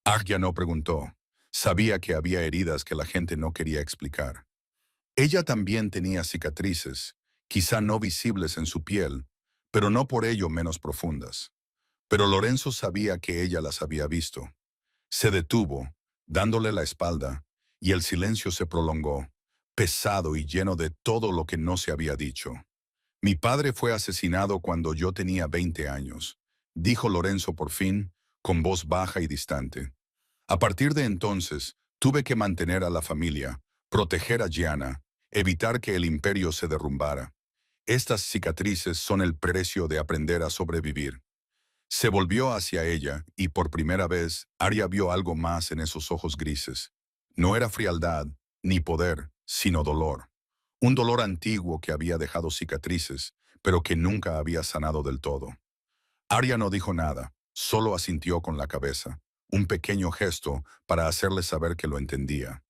Speaker 1: Arya no preguntó. Sabía que había heridas que la gente no quería explicar. Ella también tenía cicatrices, quizá no visibles en su piel, pero no por ello menos profundas. Pero Lorenzo sabía que ella las había visto. Se detuvo, dándole la espalda, y el silencio se prolongó, pesado y lleno de todo lo que no se había dicho. Mi padre fue asesinado cuando yo tenía 20 años, dijo Lorenzo por fin, con voz baja y distante. A partir de entonces, tuve que mantener a la familia, proteger a Gianna, evitar que el imperio se derrumbara. Estas cicatrices son el precio de aprender a sobrevivir. Se volvió hacia ella y por primera vez Arya vio algo más en esos ojos grises. No era frialdad, ni poder, sino dolor. Un dolor antiguo que había dejado cicatrices, pero que nunca había sanado del todo. Arya no dijo nada, solo asintió con la cabeza, un pequeño gesto para hacerle saber que lo entendía.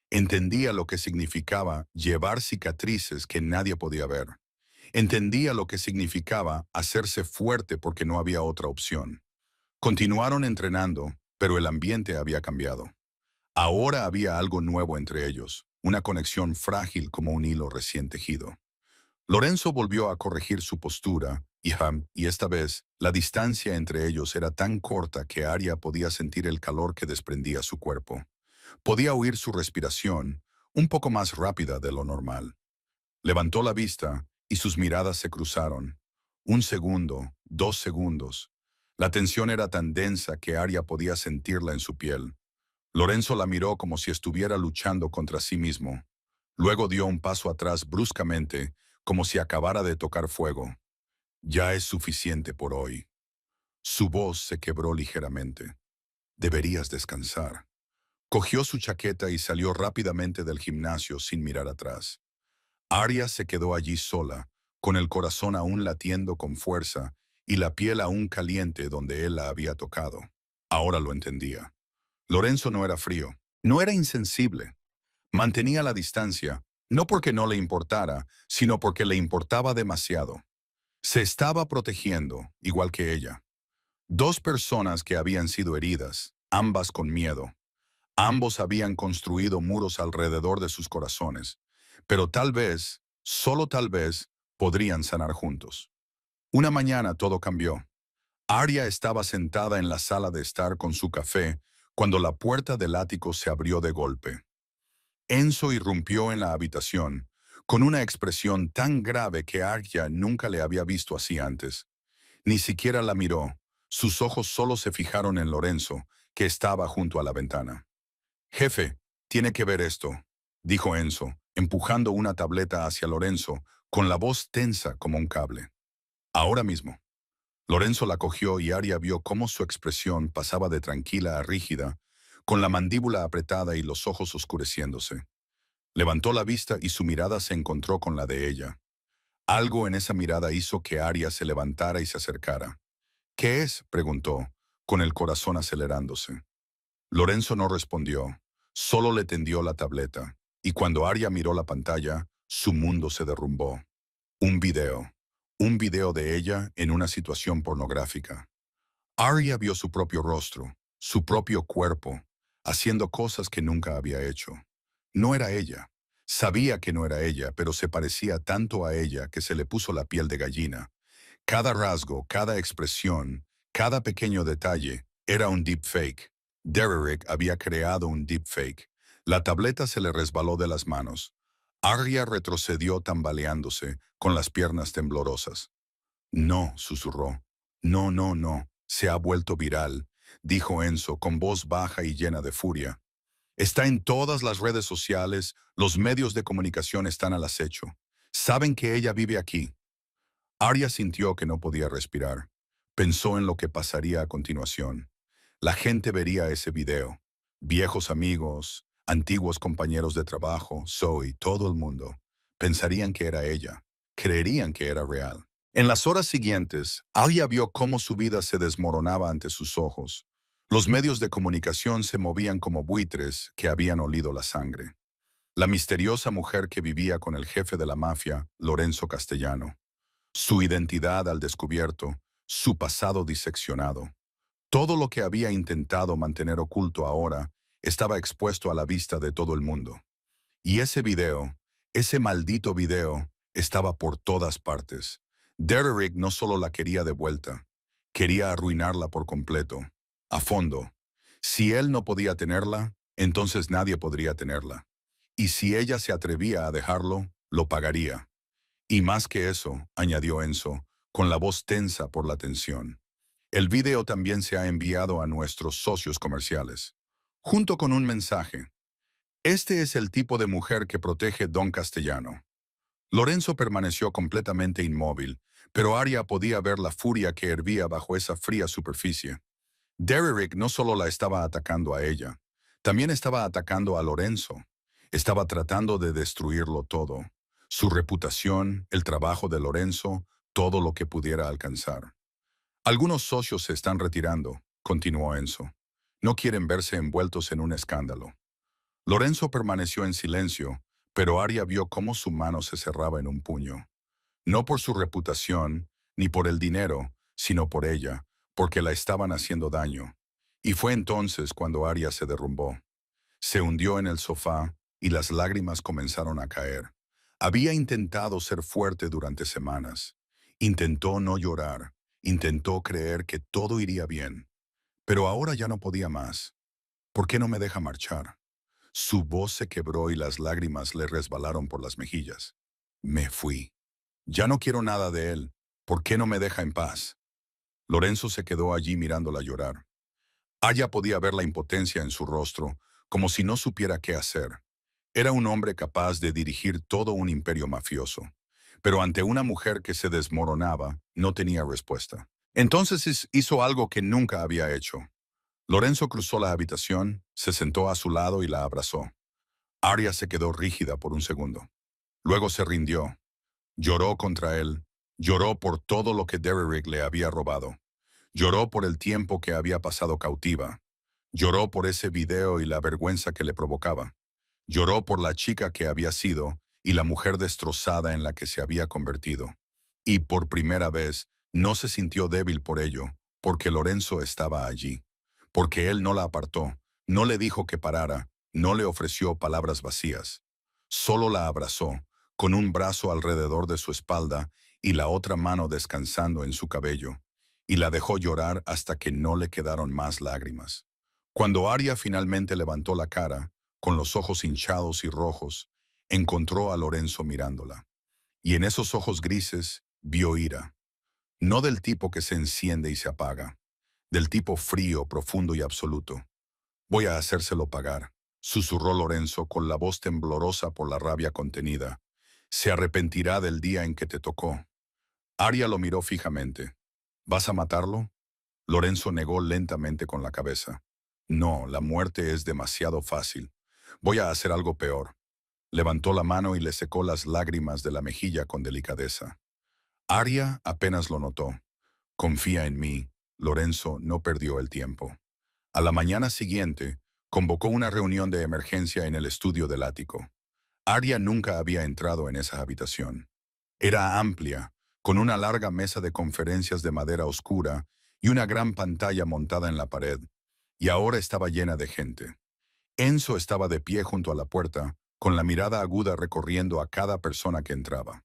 Speaker 1: Entendía lo que significaba llevar cicatrices que nadie podía ver. Entendía lo que significaba hacerse fuerte porque no había otra opción. Continuaron entrenando, pero el ambiente había cambiado. Ahora había algo nuevo entre ellos, una conexión frágil como un hilo recién tejido. Lorenzo volvió a corregir su postura, y esta vez la distancia entre ellos era tan corta que Arya podía sentir el calor que desprendía su cuerpo. Podía oír su respiración, un poco más rápida de lo normal. Levantó la vista y sus miradas se cruzaron. 1 segundo, 2 segundos. La tensión era tan densa que Arya podía sentirla en su piel. Lorenzo la miró como si estuviera luchando contra sí mismo. Luego dio un paso atrás bruscamente, como si acabara de tocar fuego. Ya es suficiente por hoy. Su voz se quebró ligeramente. Deberías descansar. Cogió su chaqueta y salió rápidamente del gimnasio sin mirar atrás. Arya se quedó allí sola, con el corazón aún latiendo con fuerza y la piel aún caliente donde él la había tocado. Ahora lo entendía. Lorenzo no era frío, no era insensible. Mantenía la distancia, no porque no le importara, sino porque le importaba demasiado. Se estaba protegiendo, igual que ella. Dos personas que habían sido heridas, ambas con miedo. Ambos habían construido muros alrededor de sus corazones, pero tal vez, solo tal vez, podrían sanar juntos. Una mañana todo cambió. Arya estaba sentada en la sala de estar con su café cuando la puerta del ático se abrió de golpe. Enzo irrumpió en la habitación, con una expresión tan grave que Arya nunca le había visto así antes. Ni siquiera la miró, sus ojos solo se fijaron en Lorenzo, que estaba junto a la ventana. «Jefe, tiene que ver esto», dijo Enzo, empujando una tableta hacia Lorenzo, con la voz tensa como un cable. «Ahora mismo». Lorenzo la cogió y Arya vio cómo su expresión pasaba de tranquila a rígida, con la mandíbula apretada y los ojos oscureciéndose. Levantó la vista y su mirada se encontró con la de ella. Algo en esa mirada hizo que Arya se levantara y se acercara. «¿Qué es?», preguntó, con el corazón acelerándose. Lorenzo no respondió, solo le tendió la tableta, y cuando Arya miró la pantalla, su mundo se derrumbó. Un video. Un video de ella en una situación pornográfica. Arya vio su propio rostro, su propio cuerpo, haciendo cosas que nunca había hecho. No era ella. Sabía que no era ella, pero se parecía tanto a ella que se le puso la piel de gallina. Cada rasgo, cada expresión, cada pequeño detalle era un deepfake. Derrick había creado un deepfake. La tableta se le resbaló de las manos. Arya retrocedió tambaleándose, con las piernas temblorosas. «No», susurró. «No, no, no. Se ha vuelto viral», dijo Enzo con voz baja y llena de furia. «Está en todas las redes sociales, los medios de comunicación están al acecho. Saben que ella vive aquí». Arya sintió que no podía respirar. Pensó en lo que pasaría a continuación. La gente vería ese video. Viejos amigos, antiguos compañeros de trabajo, Zoe, todo el mundo. Pensarían que era ella. Creerían que era real. En las horas siguientes, Arya vio cómo su vida se desmoronaba ante sus ojos. Los medios de comunicación se movían como buitres que habían olido la sangre. La misteriosa mujer que vivía con el jefe de la mafia, Lorenzo Castellano. Su identidad al descubierto, su pasado diseccionado. Todo lo que había intentado mantener oculto ahora estaba expuesto a la vista de todo el mundo. Y ese video, ese maldito video, Estaba por todas partes. Derrick no solo la quería de vuelta, quería arruinarla por completo, a fondo. Si él no podía tenerla, entonces nadie podría tenerla. Y si ella se atrevía a dejarlo, lo pagaría. Y más que eso, añadió Enzo, con la voz tensa por la tensión. El video también se ha enviado a nuestros socios comerciales, junto con un mensaje. Este es el tipo de mujer que protege Don Castellano. Lorenzo permaneció completamente inmóvil, pero Arya podía ver la furia que hervía bajo esa fría superficie. Derrick no solo la estaba atacando a ella, también estaba atacando a Lorenzo. Estaba tratando de destruirlo todo. Su reputación, el trabajo de Lorenzo, todo lo que pudiera alcanzar. Algunos socios se están retirando, continuó Enzo. No quieren verse envueltos en un escándalo. Lorenzo permaneció en silencio, pero Arya vio cómo su mano se cerraba en un puño. No por su reputación, ni por el dinero, sino por ella, porque la estaban haciendo daño. Y fue entonces cuando Arya se derrumbó. Se hundió en el sofá y las lágrimas comenzaron a caer. Había intentado ser fuerte durante semanas. Intentó no llorar. Intentó creer que todo iría bien. Pero ahora ya no podía más. ¿Por qué no me deja marchar? Su voz se quebró y las lágrimas le resbalaron por las mejillas. Me fui. Ya no quiero nada de él. ¿Por qué no me deja en paz? Lorenzo se quedó allí mirándola llorar. Aya podía ver la impotencia en su rostro, como si no supiera qué hacer. Era un hombre capaz de dirigir todo un imperio mafioso. Pero ante una mujer que se desmoronaba, no tenía respuesta. Entonces hizo algo que nunca había hecho. Lorenzo cruzó la habitación, se sentó a su lado y la abrazó. Arya se quedó rígida por un segundo. Luego se rindió. Lloró contra él. Lloró por todo lo que Derrick le había robado. Lloró por el tiempo que había pasado cautiva. Lloró por ese video y la vergüenza que le provocaba. Lloró por la chica que había sido y la mujer destrozada en la que se había convertido. Y por primera vez no se sintió débil por ello, porque Lorenzo estaba allí. Porque él no la apartó, no le dijo que parara, no le ofreció palabras vacías. Solo la abrazó, con un brazo alrededor de su espalda y la otra mano descansando en su cabello, y la dejó llorar hasta que no le quedaron más lágrimas. Cuando Arya finalmente levantó la cara, con los ojos hinchados y rojos, encontró a Lorenzo mirándola. Y en esos ojos grises vio ira. No del tipo que se enciende y se apaga, del tipo frío, profundo y absoluto. Voy a hacérselo pagar, susurró Lorenzo con la voz temblorosa por la rabia contenida. Se arrepentirá del día en que te tocó. Arya lo miró fijamente. ¿Vas a matarlo? Lorenzo negó lentamente con la cabeza. No, la muerte es demasiado fácil. Voy a hacer algo peor. Levantó la mano y le secó las lágrimas de la mejilla con delicadeza. Arya apenas lo notó. Confía en mí. Lorenzo no perdió el tiempo. A la mañana siguiente, convocó una reunión de emergencia en el estudio del ático. Arya nunca había entrado en esa habitación. Era amplia, con una larga mesa de conferencias de madera oscura y una gran pantalla montada en la pared, y ahora estaba llena de gente. Enzo estaba de pie junto a la puerta, con la mirada aguda recorriendo a cada persona que entraba.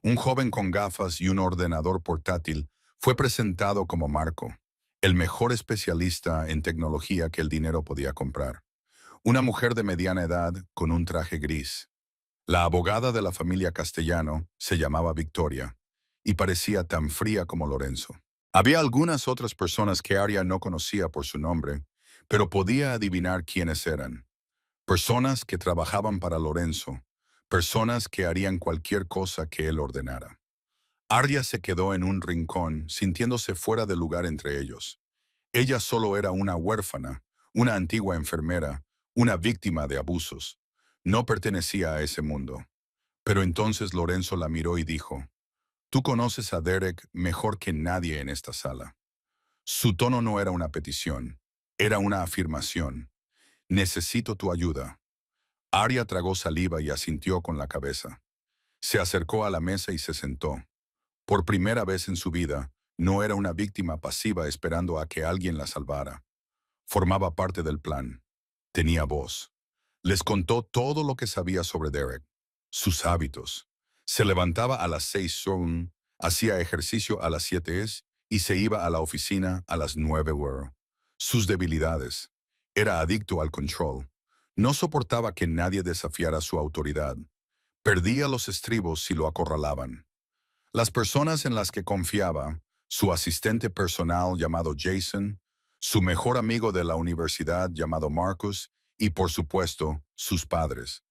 Speaker 1: Un joven con gafas y un ordenador portátil fue presentado como Marco, el mejor especialista en tecnología que el dinero podía comprar. Una mujer de mediana edad con un traje gris. La abogada de la familia Castellano se llamaba Victoria y parecía tan fría como Lorenzo. Había algunas otras personas que Arya no conocía por su nombre, pero podía adivinar quiénes eran. Personas que trabajaban para Lorenzo, personas que harían cualquier cosa que él ordenara. Arya se quedó en un rincón, sintiéndose fuera de lugar entre ellos. Ella solo era una huérfana, una antigua enfermera, una víctima de abusos. No pertenecía a ese mundo. Pero entonces Lorenzo la miró y dijo, «Tú conoces a Derek mejor que nadie en esta sala». Su tono no era una petición, era una afirmación. «Necesito tu ayuda». Arya tragó saliva y asintió con la cabeza. Se acercó a la mesa y se sentó. Por primera vez en su vida, no era una víctima pasiva esperando a que alguien la salvara. Formaba parte del plan. Tenía voz. Les contó todo lo que sabía sobre Derek, sus hábitos, Se levantaba a las 6 son, hacía ejercicio a las 7 y se iba a la oficina a las 9 were. Sus debilidades. Era adicto al control. No soportaba que nadie desafiara su autoridad. Perdía los estribos si lo acorralaban. Las personas en las que confiaba, su asistente personal llamado Jason, su mejor amigo de la universidad llamado Marcus y, por supuesto, sus padres.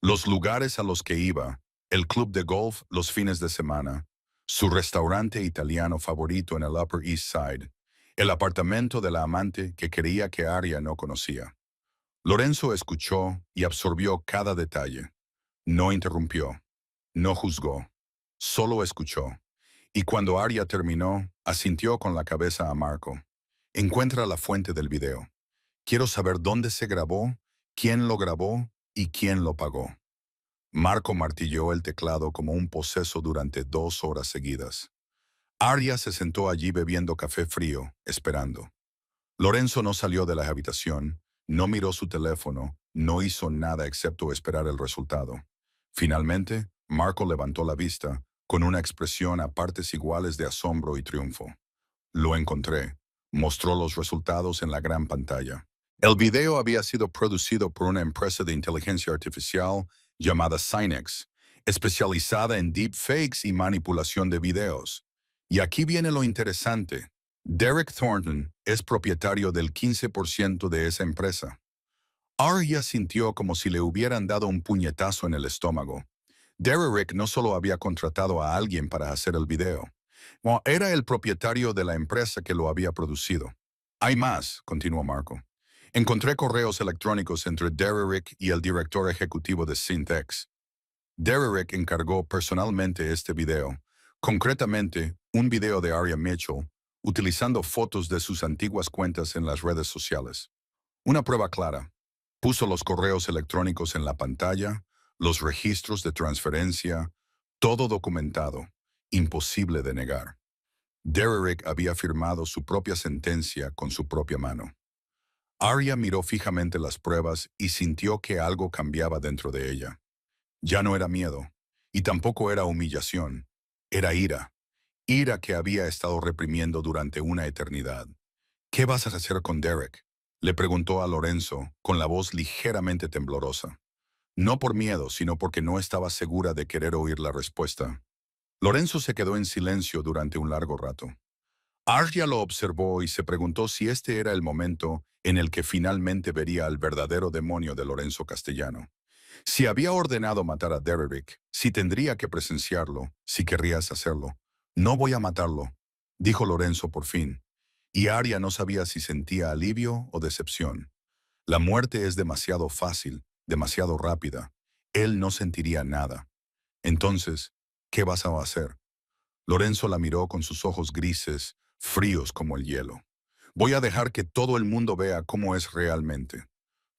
Speaker 1: Los lugares a los que iba, el club de golf los fines de semana, su restaurante italiano favorito en el Upper East Side, el apartamento de la amante que creía que Aria no conocía. Lorenzo escuchó y absorbió cada detalle. No interrumpió, no juzgó, solo escuchó. Y cuando Aria terminó, asintió con la cabeza a Marco. Encuentra la fuente del video. Quiero saber dónde se grabó, quién lo grabó y quién lo pagó. Marco martilló el teclado como un poseso durante 2 horas seguidas. Aria se sentó allí bebiendo café frío, esperando. Lorenzo no salió de la habitación, no miró su teléfono, no hizo nada excepto esperar el resultado. Finalmente, Marco levantó la vista, con una expresión a partes iguales de asombro y triunfo. Lo encontré. Mostró los resultados en la gran pantalla. El video había sido producido por una empresa de inteligencia artificial llamada Synex, especializada en deepfakes y manipulación de videos. Y aquí viene lo interesante. Derek Thornton es propietario del 15% de esa empresa. Arya sintió como si le hubieran dado un puñetazo en el estómago. Derek no solo había contratado a alguien para hacer el video, era el propietario de la empresa que lo había producido. Hay más, continuó Marco. Encontré correos electrónicos entre Derek y el director ejecutivo de Syntex. Derek encargó personalmente este video, concretamente un video de Aria Mitchell, utilizando fotos de sus antiguas cuentas en las redes sociales. Una prueba clara. Puso los correos electrónicos en la pantalla, los registros de transferencia, todo documentado, imposible de negar. Derek había firmado su propia sentencia con su propia mano. Aria miró fijamente las pruebas y sintió que algo cambiaba dentro de ella. Ya no era miedo, y tampoco era humillación, era ira. Ira que había estado reprimiendo durante una eternidad. ¿Qué vas a hacer con Derek?, le preguntó a Lorenzo, con la voz ligeramente temblorosa. No por miedo, sino porque no estaba segura de querer oír la respuesta. Lorenzo se quedó en silencio durante un largo rato. Arya lo observó y se preguntó si este era el momento en el que finalmente vería al verdadero demonio de Lorenzo Castellano. Si había ordenado matar a Derek, si tendría que presenciarlo, si querrías hacerlo. No voy a matarlo, dijo Lorenzo por fin. Y Arya no sabía si sentía alivio o decepción. La muerte es demasiado fácil, demasiado rápida. Él no sentiría nada. Entonces, ¿qué vas a hacer? Lorenzo la miró con sus ojos grises, fríos como el hielo. Voy a dejar que todo el mundo vea cómo es realmente.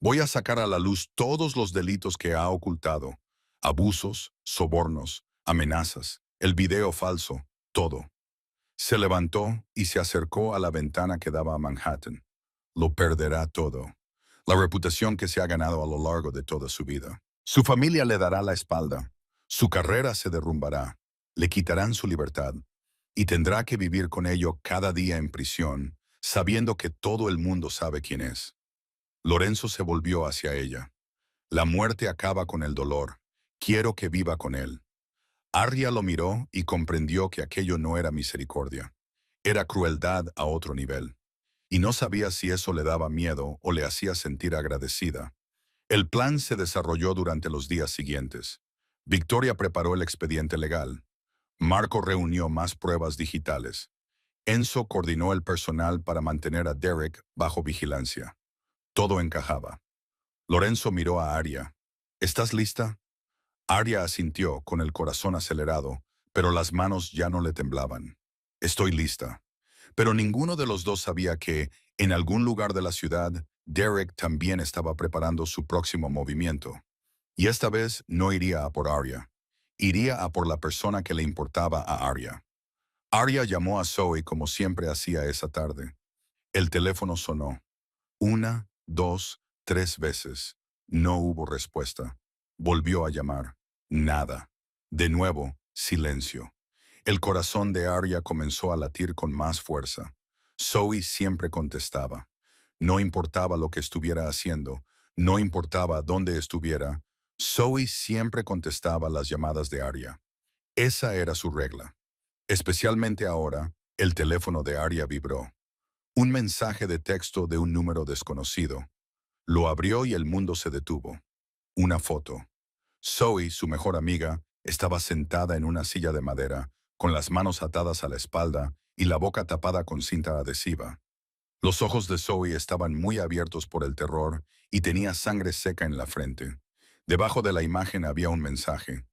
Speaker 1: Voy a sacar a la luz todos los delitos que ha ocultado. Abusos, sobornos, amenazas, el video falso, todo. Se levantó y se acercó a la ventana que daba a Manhattan. Lo perderá todo. La reputación que se ha ganado a lo largo de toda su vida. Su familia le dará la espalda. Su carrera se derrumbará. Le quitarán su libertad. Y tendrá que vivir con ello cada día en prisión, sabiendo que todo el mundo sabe quién es. Lorenzo se volvió hacia ella. La muerte acaba con el dolor. Quiero que viva con él. Arya lo miró y comprendió que aquello no era misericordia. Era crueldad a otro nivel. Y no sabía si eso le daba miedo o le hacía sentir agradecida. El plan se desarrolló durante los días siguientes. Victoria preparó el expediente legal. Marco reunió más pruebas digitales. Enzo coordinó el personal para mantener a Derek bajo vigilancia. Todo encajaba. Lorenzo miró a Arya. ¿Estás lista? Arya asintió con el corazón acelerado, pero las manos ya no le temblaban. Estoy lista. Pero ninguno de los dos sabía que, en algún lugar de la ciudad, Derek también estaba preparando su próximo movimiento. Y esta vez no iría a por Arya. Iría a por la persona que le importaba a Arya. Arya llamó a Zoe como siempre hacía esa tarde. El teléfono sonó. 1, 2, 3 veces. No hubo respuesta. Volvió a llamar. Nada. De nuevo, silencio. El corazón de Arya comenzó a latir con más fuerza. Zoe siempre contestaba. No importaba lo que estuviera haciendo, no importaba dónde estuviera, Zoe siempre contestaba las llamadas de Arya. Esa era su regla. Especialmente ahora, el teléfono de Arya vibró. Un mensaje de texto de un número desconocido. Lo abrió y el mundo se detuvo. Una foto. Zoe, su mejor amiga, estaba sentada en una silla de madera, con las manos atadas a la espalda y la boca tapada con cinta adhesiva. Los ojos de Zoe estaban muy abiertos por el terror y tenía sangre seca en la frente. Debajo de la imagen había un mensaje.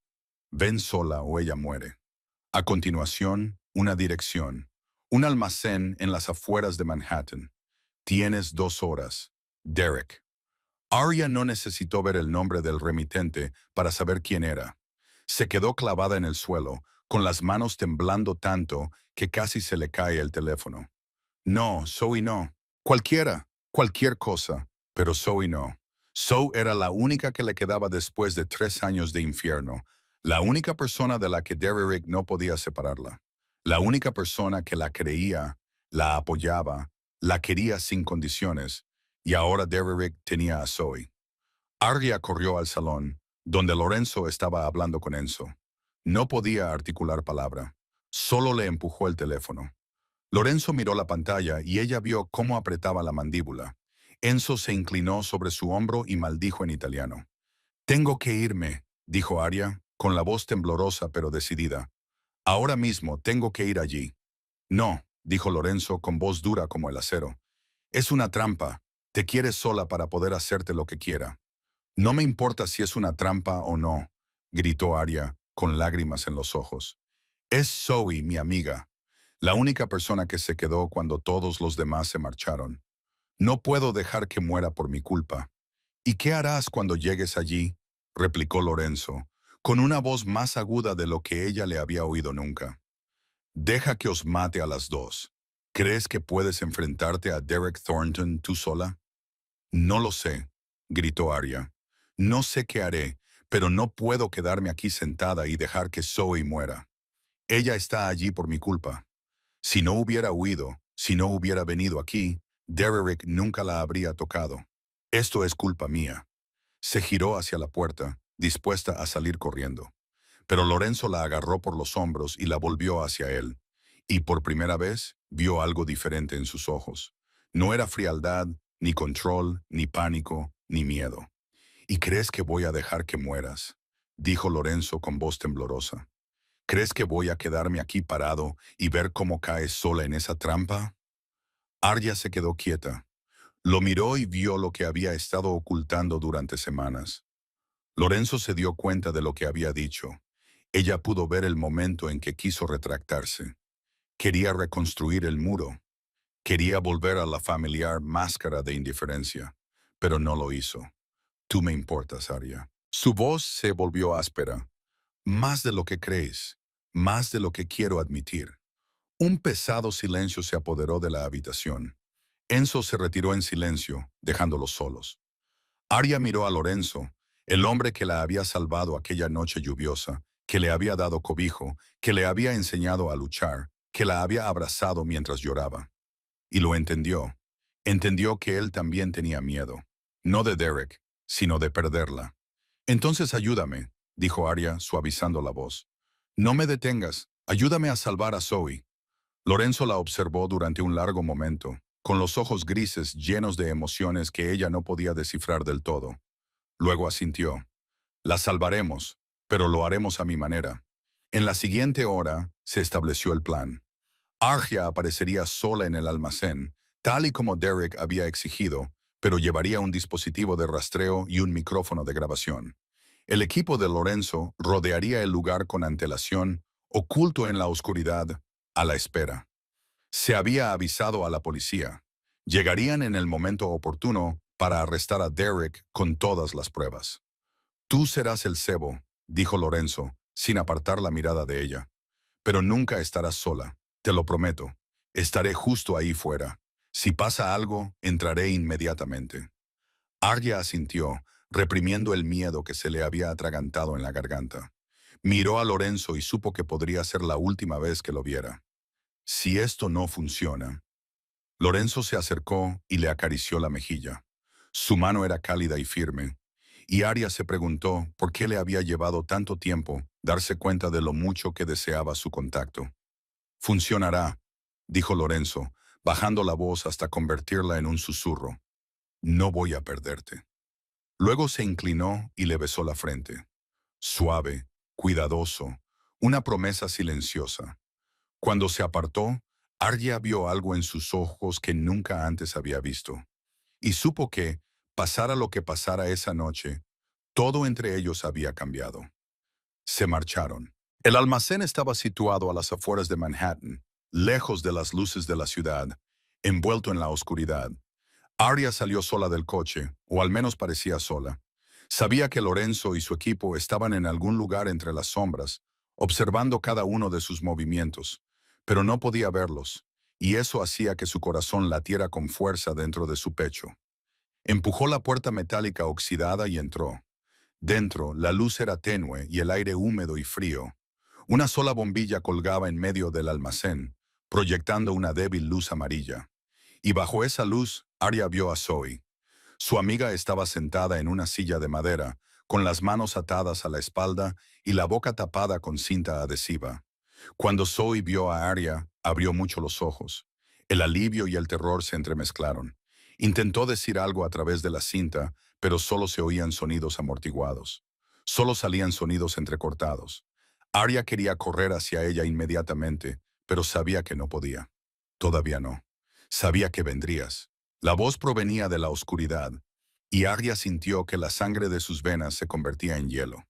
Speaker 1: Ven sola o ella muere. A continuación, una dirección. Un almacén en las afueras de Manhattan. Tienes 2 horas. Derek. Arya no necesitó ver el nombre del remitente para saber quién era. Se quedó clavada en el suelo, con las manos temblando tanto que casi se le cae el teléfono. No, Zoe no. Cualquier cosa. Pero Zoe no. Zoe era la única que le quedaba después de 3 años de infierno. La única persona de la que Derek no podía separarla. La única persona que la creía, la apoyaba, la quería sin condiciones. Y ahora Derek tenía a Zoe. Arya corrió al salón, donde Lorenzo estaba hablando con Enzo. No podía articular palabra. Solo le empujó el teléfono. Lorenzo miró la pantalla y ella vio cómo apretaba la mandíbula. Enzo se inclinó sobre su hombro y maldijo en italiano. Tengo que irme, dijo Arya, con la voz temblorosa pero decidida. Ahora mismo tengo que ir allí. No, dijo Lorenzo con voz dura como el acero. Es una trampa. Te quieres sola para poder hacerte lo que quiera. No me importa si es una trampa o no, gritó Arya, con lágrimas en los ojos. Es Zoe, mi amiga. La única persona que se quedó cuando todos los demás se marcharon. No puedo dejar que muera por mi culpa. ¿Y qué harás cuando llegues allí? Replicó Lorenzo, con una voz más aguda de lo que ella le había oído nunca. Deja que os mate a las 2. ¿Crees que puedes enfrentarte a Derek Thornton tú sola? No lo sé, gritó Arya. No sé qué haré, pero no puedo quedarme aquí sentada y dejar que Zoe muera. Ella está allí por mi culpa. Si no hubiera huido, si no hubiera venido aquí, Derek nunca la habría tocado. Esto es culpa mía. Se giró hacia la puerta, dispuesta a salir corriendo. Pero Lorenzo la agarró por los hombros y la volvió hacia él. Y por primera vez vio algo diferente en sus ojos. No era frialdad, ni control, ni pánico, ni miedo. ¿Y crees que voy a dejar que mueras? Dijo Lorenzo con voz temblorosa. ¿Crees que voy a quedarme aquí parado y ver cómo caes sola en esa trampa? Arya se quedó quieta. Lo miró y vio lo que había estado ocultando durante semanas. Lorenzo se dio cuenta de lo que había dicho. Ella pudo ver el momento en que quiso retractarse. Quería reconstruir el muro. Quería volver a la familiar máscara de indiferencia. Pero no lo hizo. Tú me importas, Arya. Su voz se volvió áspera. Más de lo que crees. Más de lo que quiero admitir. Un pesado silencio se apoderó de la habitación. Enzo se retiró en silencio, dejándolos solos. Arya miró a Lorenzo, el hombre que la había salvado aquella noche lluviosa, que le había dado cobijo, que le había enseñado a luchar, que la había abrazado mientras lloraba. Y lo entendió. Entendió que él también tenía miedo. No de Derek, sino de perderla. Entonces ayúdame, dijo Arya, suavizando la voz. No me detengas, ayúdame a salvar a Zoe. Lorenzo la observó durante un largo momento, con los ojos grises llenos de emociones que ella no podía descifrar del todo. Luego asintió. La salvaremos, pero lo haremos a mi manera. En la siguiente hora se estableció el plan. Arya aparecería sola en el almacén, tal y como Derek había exigido, pero llevaría un dispositivo de rastreo y un micrófono de grabación. El equipo de Lorenzo rodearía el lugar con antelación, oculto en la oscuridad, a la espera. Se había avisado a la policía. Llegarían en el momento oportuno para arrestar a Derek con todas las pruebas. Tú serás el cebo, dijo Lorenzo, sin apartar la mirada de ella. Pero nunca estarás sola, te lo prometo. Estaré justo ahí fuera. Si pasa algo, entraré inmediatamente. Arya asintió, reprimiendo el miedo que se le había atragantado en la garganta. Miró a Lorenzo y supo que podría ser la última vez que lo viera. Si esto no funciona. Lorenzo se acercó y le acarició la mejilla. Su mano era cálida y firme, y Aria se preguntó por qué le había llevado tanto tiempo darse cuenta de lo mucho que deseaba su contacto. Funcionará, dijo Lorenzo, bajando la voz hasta convertirla en un susurro. No voy a perderte. Luego se inclinó y le besó la frente. Suave, cuidadoso, una promesa silenciosa. Cuando se apartó, Arya vio algo en sus ojos que nunca antes había visto, y supo que, pasara lo que pasara esa noche, todo entre ellos había cambiado. Se marcharon. El almacén estaba situado a las afueras de Manhattan, lejos de las luces de la ciudad, envuelto en la oscuridad. Arya salió sola del coche, o al menos parecía sola. Sabía que Lorenzo y su equipo estaban en algún lugar entre las sombras, observando cada uno de sus movimientos, pero no podía verlos, y eso hacía que su corazón latiera con fuerza dentro de su pecho. Empujó la puerta metálica oxidada y entró. Dentro, la luz era tenue y el aire húmedo y frío. Una sola bombilla colgaba en medio del almacén, proyectando una débil luz amarilla. Y bajo esa luz, Arya vio a Zoe. Su amiga estaba sentada en una silla de madera, con las manos atadas a la espalda y la boca tapada con cinta adhesiva. Cuando Zoe vio a Arya, abrió mucho los ojos. El alivio y el terror se entremezclaron. Intentó decir algo a través de la cinta, pero solo se oían sonidos amortiguados. Solo salían sonidos entrecortados. Arya quería correr hacia ella inmediatamente, pero sabía que no podía. Todavía no. Sabía que vendrías. La voz provenía de la oscuridad, y Arya sintió que la sangre de sus venas se convertía en hielo.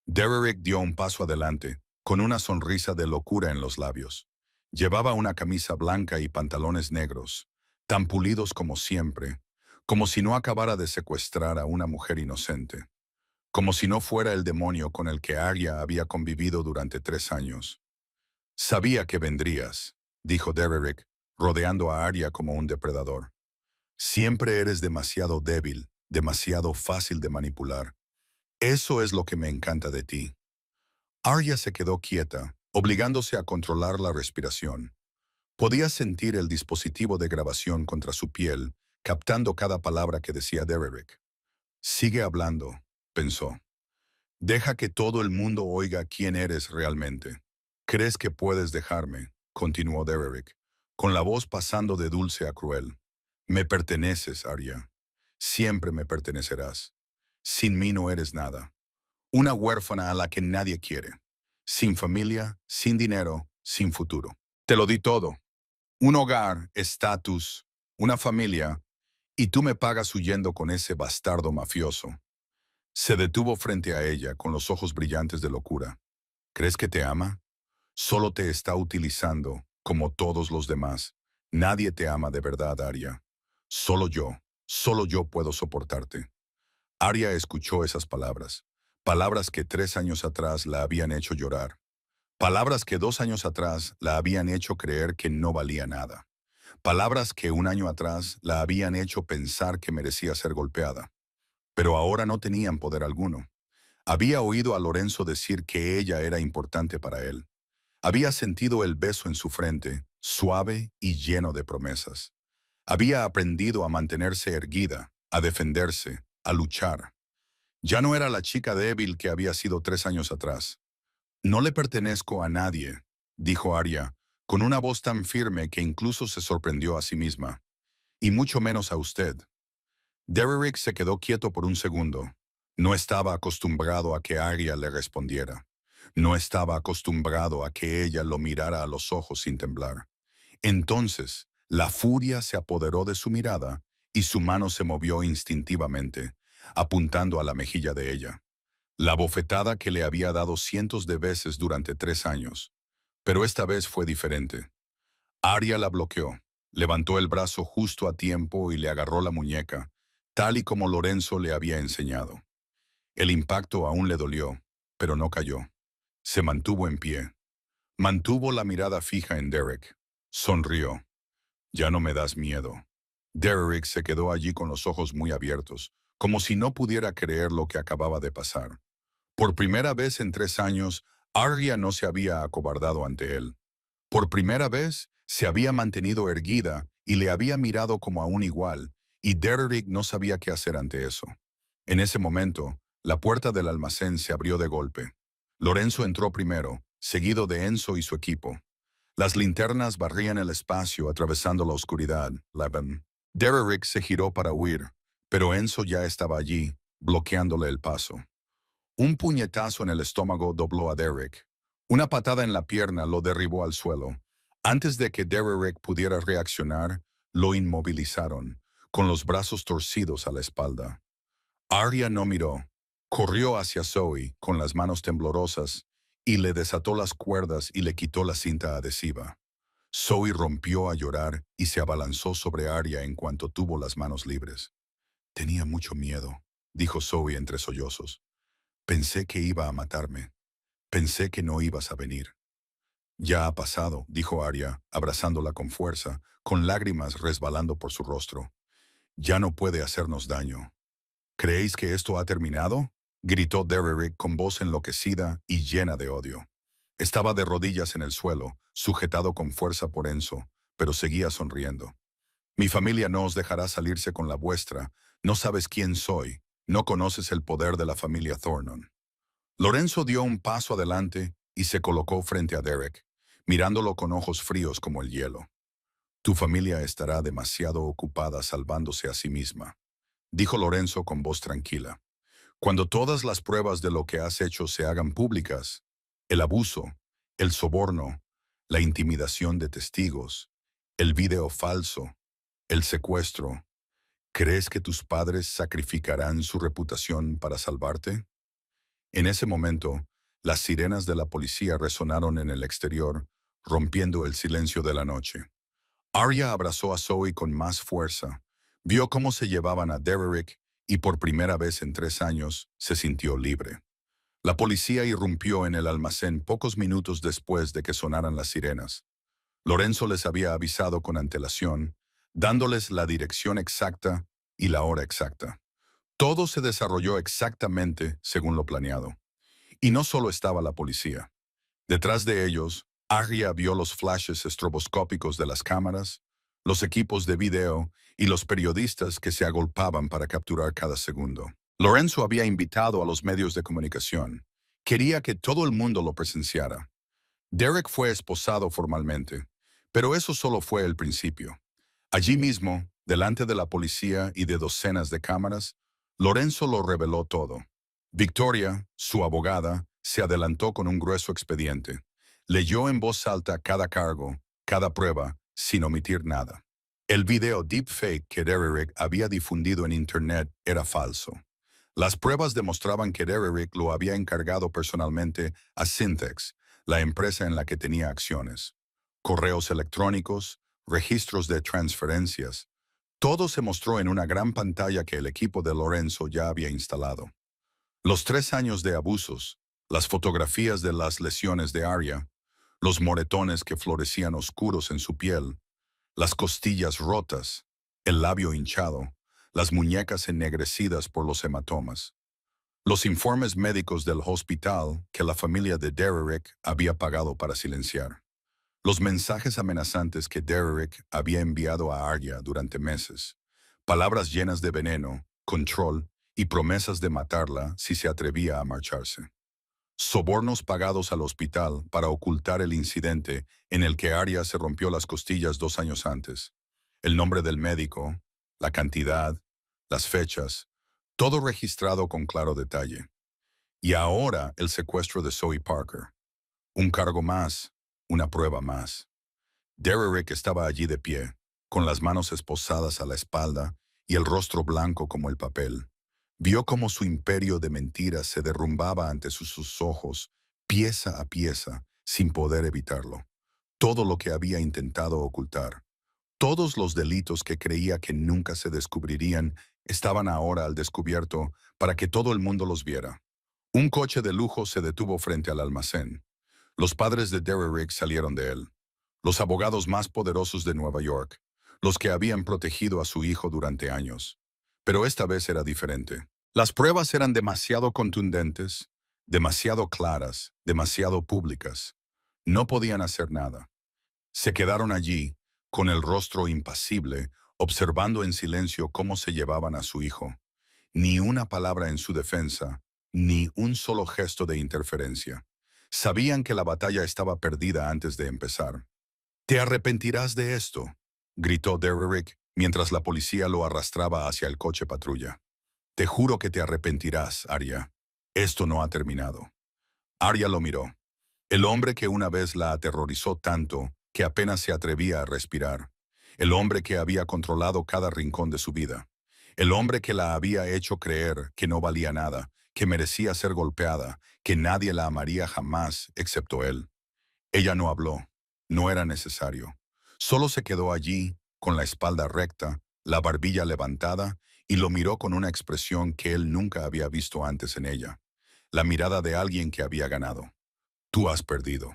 Speaker 1: Derrick dio un paso adelante, con una sonrisa de locura en los labios. Llevaba una camisa blanca y pantalones negros, tan pulidos como siempre, como si no acabara de secuestrar a una mujer inocente, como si no fuera el demonio con el que Arya había convivido durante 3 años. Sabía que vendrías, dijo Derrick, rodeando a Arya como un depredador. Siempre eres demasiado débil, demasiado fácil de manipular. Eso es lo que me encanta de ti. Arya se quedó quieta, obligándose a controlar la respiración. Podía sentir el dispositivo de grabación contra su piel, captando cada palabra que decía Derrick. Sigue hablando, pensó. Deja que todo el mundo oiga quién eres realmente. ¿Crees que puedes dejarme?, continuó Derrick, con la voz pasando de dulce a cruel. Me perteneces, Arya. Siempre me pertenecerás. Sin mí no eres nada. Una huérfana a la que nadie quiere. Sin familia, sin dinero, sin futuro. Te lo di todo. Un hogar, estatus, una familia, y tú me pagas huyendo con ese bastardo mafioso. Se detuvo frente a ella con los ojos brillantes de locura. ¿Crees que te ama? Solo te está utilizando, como todos los demás. Nadie te ama de verdad, Arya. Solo yo puedo soportarte. Arya escuchó esas palabras. Palabras que 3 años atrás la habían hecho llorar. Palabras que 2 años atrás la habían hecho creer que no valía nada. Palabras que un año atrás la habían hecho pensar que merecía ser golpeada. Pero ahora no tenían poder alguno. Había oído a Lorenzo decir que ella era importante para él. Había sentido el beso en su frente, suave y lleno de promesas. Había aprendido a mantenerse erguida, a defenderse, a luchar. Ya no era la chica débil que había sido 3 años atrás. No le pertenezco a nadie, dijo Arya, con una voz tan firme que incluso se sorprendió a sí misma. Y mucho menos a usted. Derrick se quedó quieto por un segundo. No estaba acostumbrado a que Arya le respondiera. No estaba acostumbrado a que ella lo mirara a los ojos sin temblar. Entonces, la furia se apoderó de su mirada y su mano se movió instintivamente, apuntando a la mejilla de ella. La bofetada que le había dado cientos de veces durante 3 años. Pero esta vez fue diferente. Arya la bloqueó, levantó el brazo justo a tiempo y le agarró la muñeca, tal y como Lorenzo le había enseñado. El impacto aún le dolió, pero no cayó. Se mantuvo en pie. Mantuvo la mirada fija en Derrick. Sonrió. Ya no me das miedo. Derrick se quedó allí con los ojos muy abiertos, como si no pudiera creer lo que acababa de pasar. Por primera vez en 3 años, Arya no se había acobardado ante él. Por primera vez, se había mantenido erguida y le había mirado como a un igual, y Derrick no sabía qué hacer ante eso. En ese momento, la puerta del almacén se abrió de golpe. Lorenzo entró primero, seguido de Enzo y su equipo. Las linternas barrían el espacio atravesando la oscuridad. Derrick se giró para huir, pero Enzo ya estaba allí, bloqueándole el paso. Un puñetazo en el estómago dobló a Derrick. Una patada en la pierna lo derribó al suelo. Antes de que Derrick pudiera reaccionar, lo inmovilizaron, con los brazos torcidos a la espalda. Arya no miró. Corrió hacia Zoe con las manos temblorosas y le desató las cuerdas y le quitó la cinta adhesiva. Zoe rompió a llorar y se abalanzó sobre Arya en cuanto tuvo las manos libres. Tenía mucho miedo, dijo Zoe entre sollozos. Pensé que iba a matarme. Pensé que no ibas a venir. Ya ha pasado, dijo Arya, abrazándola con fuerza, con lágrimas resbalando por su rostro. Ya no puede hacernos daño. ¿Creéis que esto ha terminado? Gritó Derrick con voz enloquecida y llena de odio. Estaba de rodillas en el suelo, sujetado con fuerza por Enzo, pero seguía sonriendo. Mi familia no os dejará salirse con la vuestra. No sabes quién soy. No conoces el poder de la familia Thornton. Lorenzo dio un paso adelante y se colocó frente a Derek, mirándolo con ojos fríos como el hielo. Tu familia estará demasiado ocupada salvándose a sí misma, dijo Lorenzo con voz tranquila. Cuando todas las pruebas de lo que has hecho se hagan públicas, el abuso, el soborno, la intimidación de testigos, el video falso, el secuestro, ¿crees que tus padres sacrificarán su reputación para salvarte? En ese momento, las sirenas de la policía resonaron en el exterior, rompiendo el silencio de la noche. Arya abrazó a Zoe con más fuerza, vio cómo se llevaban a Derrick y por primera vez en 3 años se sintió libre. La policía irrumpió en el almacén pocos minutos después de que sonaran las sirenas. Lorenzo les había avisado con antelación, dándoles la dirección exacta y la hora exacta. Todo se desarrolló exactamente según lo planeado. Y no solo estaba la policía. Detrás de ellos, Arya vio los flashes estroboscópicos de las cámaras, los equipos de video y los periodistas que se agolpaban para capturar cada segundo. Lorenzo había invitado a los medios de comunicación. Quería que todo el mundo lo presenciara. Derek fue esposado formalmente, pero eso solo fue el principio. Allí mismo, delante de la policía y de docenas de cámaras, Lorenzo lo reveló todo. Victoria, su abogada, se adelantó con un grueso expediente. Leyó en voz alta cada cargo, cada prueba, sin omitir nada. El video deepfake que Derrick había difundido en Internet era falso. Las pruebas demostraban que Derrick lo había encargado personalmente a Syntex, la empresa en la que tenía acciones. Correos electrónicos, registros de transferencias. Todo se mostró en una gran pantalla que el equipo de Lorenzo ya había instalado. Los 3 años de abusos, las fotografías de las lesiones de Arya, los moretones que florecían oscuros en su piel, las costillas rotas, el labio hinchado, las muñecas ennegrecidas por los hematomas. Los informes médicos del hospital que la familia de Derrick había pagado para silenciar. Los mensajes amenazantes que Derrick había enviado a Arya durante meses. Palabras llenas de veneno, control y promesas de matarla si se atrevía a marcharse. Sobornos pagados al hospital para ocultar el incidente en el que Arya se rompió las costillas 2 años antes. El nombre del médico, la cantidad, las fechas, todo registrado con claro detalle. Y ahora el secuestro de Zoe Parker. Un cargo más, una prueba más. Derrick estaba allí de pie, con las manos esposadas a la espalda y el rostro blanco como el papel. Vio cómo su imperio de mentiras se derrumbaba ante sus ojos, pieza a pieza, sin poder evitarlo. Todo lo que había intentado ocultar, todos los delitos que creía que nunca se descubrirían, estaban ahora al descubierto para que todo el mundo los viera. Un coche de lujo se detuvo frente al almacén. Los padres de Derrick salieron de él. Los abogados más poderosos de Nueva York, los que habían protegido a su hijo durante años. Pero esta vez era diferente. Las pruebas eran demasiado contundentes. demasiado claras, demasiado públicas. No podían hacer nada. Se quedaron allí, con el rostro impasible, observando en silencio cómo se llevaban a su hijo. Ni una palabra en su defensa, ni un solo gesto de interferencia. Sabían que la batalla estaba perdida antes de empezar. «Te arrepentirás de esto», gritó Derrick mientras la policía lo arrastraba hacia el coche patrulla. «Te juro que te arrepentirás, Arya. Esto no ha terminado». Arya lo miró. El hombre que una vez la aterrorizó tanto que apenas se atrevía a respirar. El hombre que había controlado cada rincón de su vida. El hombre que la había hecho creer que no valía nada, que merecía ser golpeada, que nadie la amaría jamás excepto él. Ella no habló. No era necesario. Solo se quedó allí, con la espalda recta, la barbilla levantada, y lo miró con una expresión que él nunca había visto antes en ella. La mirada de alguien que había ganado. «Tú has perdido».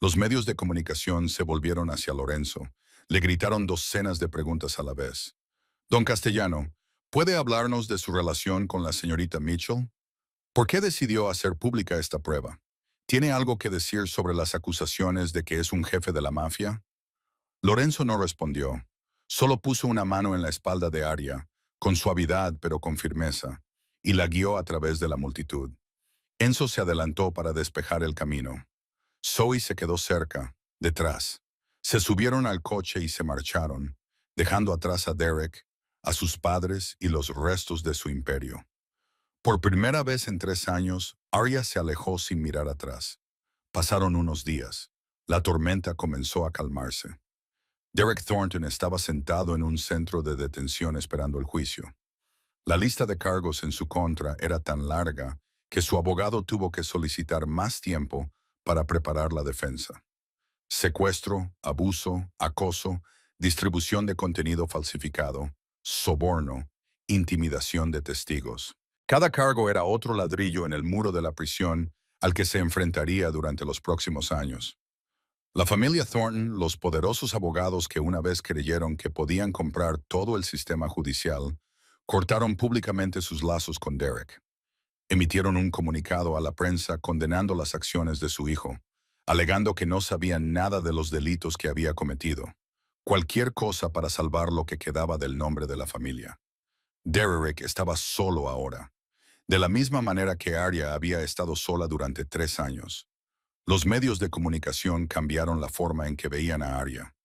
Speaker 1: Los medios de comunicación se volvieron hacia Lorenzo. Le gritaron docenas de preguntas a la vez. «Don Castellano, ¿puede hablarnos de su relación con la señorita Mitchell? ¿Por qué decidió hacer pública esta prueba? ¿Tiene algo que decir sobre las acusaciones de que es un jefe de la mafia?» Lorenzo no respondió. Solo puso una mano en la espalda de Arya, con suavidad pero con firmeza, y la guió a través de la multitud. Enzo se adelantó para despejar el camino. Zoe se quedó cerca, detrás. Se subieron al coche y se marcharon, dejando atrás a Derek, a sus padres y los restos de su imperio. Por primera vez en 3 años, Arya se alejó sin mirar atrás. Pasaron unos días. La tormenta comenzó a calmarse. Derek Thornton estaba sentado en un centro de detención esperando el juicio. La lista de cargos en su contra era tan larga que su abogado tuvo que solicitar más tiempo para preparar la defensa. Secuestro, abuso, acoso, distribución de contenido falsificado, soborno, intimidación de testigos. Cada cargo era otro ladrillo en el muro de la prisión al que se enfrentaría durante los próximos años. La familia Thornton, los poderosos abogados que una vez creyeron que podían comprar todo el sistema judicial, cortaron públicamente sus lazos con Derek. Emitieron un comunicado a la prensa condenando las acciones de su hijo, alegando que no sabían nada de los delitos que había cometido. Cualquier cosa para salvar lo que quedaba del nombre de la familia. Derek estaba solo ahora, de la misma manera que Arya había estado sola durante 3 años. Los medios de comunicación cambiaron la forma en que veían a Arya.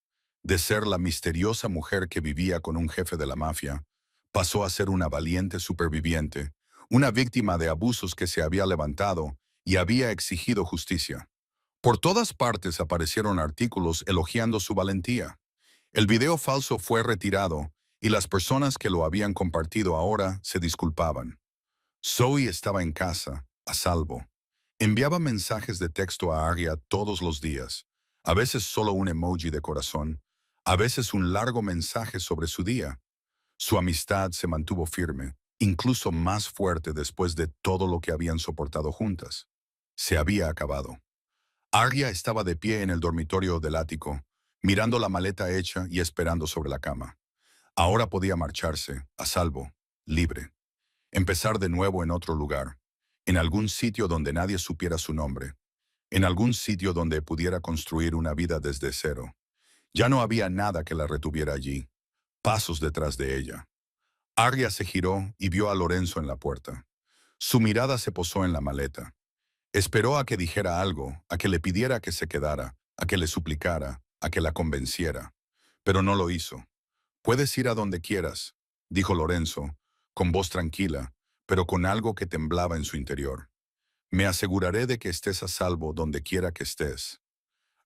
Speaker 1: De ser la misteriosa mujer que vivía con un jefe de la mafia, pasó a ser una valiente superviviente, una víctima de abusos que se había levantado y había exigido justicia. Por todas partes aparecieron artículos elogiando su valentía. El video falso fue retirado y las personas que lo habían compartido ahora se disculpaban. Zoe estaba en casa, a salvo. Enviaba mensajes de texto a Arya todos los días, a veces solo un emoji de corazón, a veces un largo mensaje sobre su día. Su amistad se mantuvo firme, incluso más fuerte después de todo lo que habían soportado juntas. Se había acabado. Arya estaba de pie en el dormitorio del ático, mirando la maleta hecha y esperando sobre la cama. Ahora podía marcharse, a salvo, libre. Empezar de nuevo en otro lugar, en algún sitio donde nadie supiera su nombre, en algún sitio donde pudiera construir una vida desde cero. Ya no había nada que la retuviera allí. Pasos detrás de ella. Arya se giró y vio a Lorenzo en la puerta. Su mirada se posó en la maleta. Esperó a que dijera algo, a que le pidiera que se quedara, a que le suplicara, a que la convenciera. Pero no lo hizo. «Puedes ir a donde quieras», dijo Lorenzo, con voz tranquila, pero con algo que temblaba en su interior. «Me aseguraré de que estés a salvo donde quiera que estés».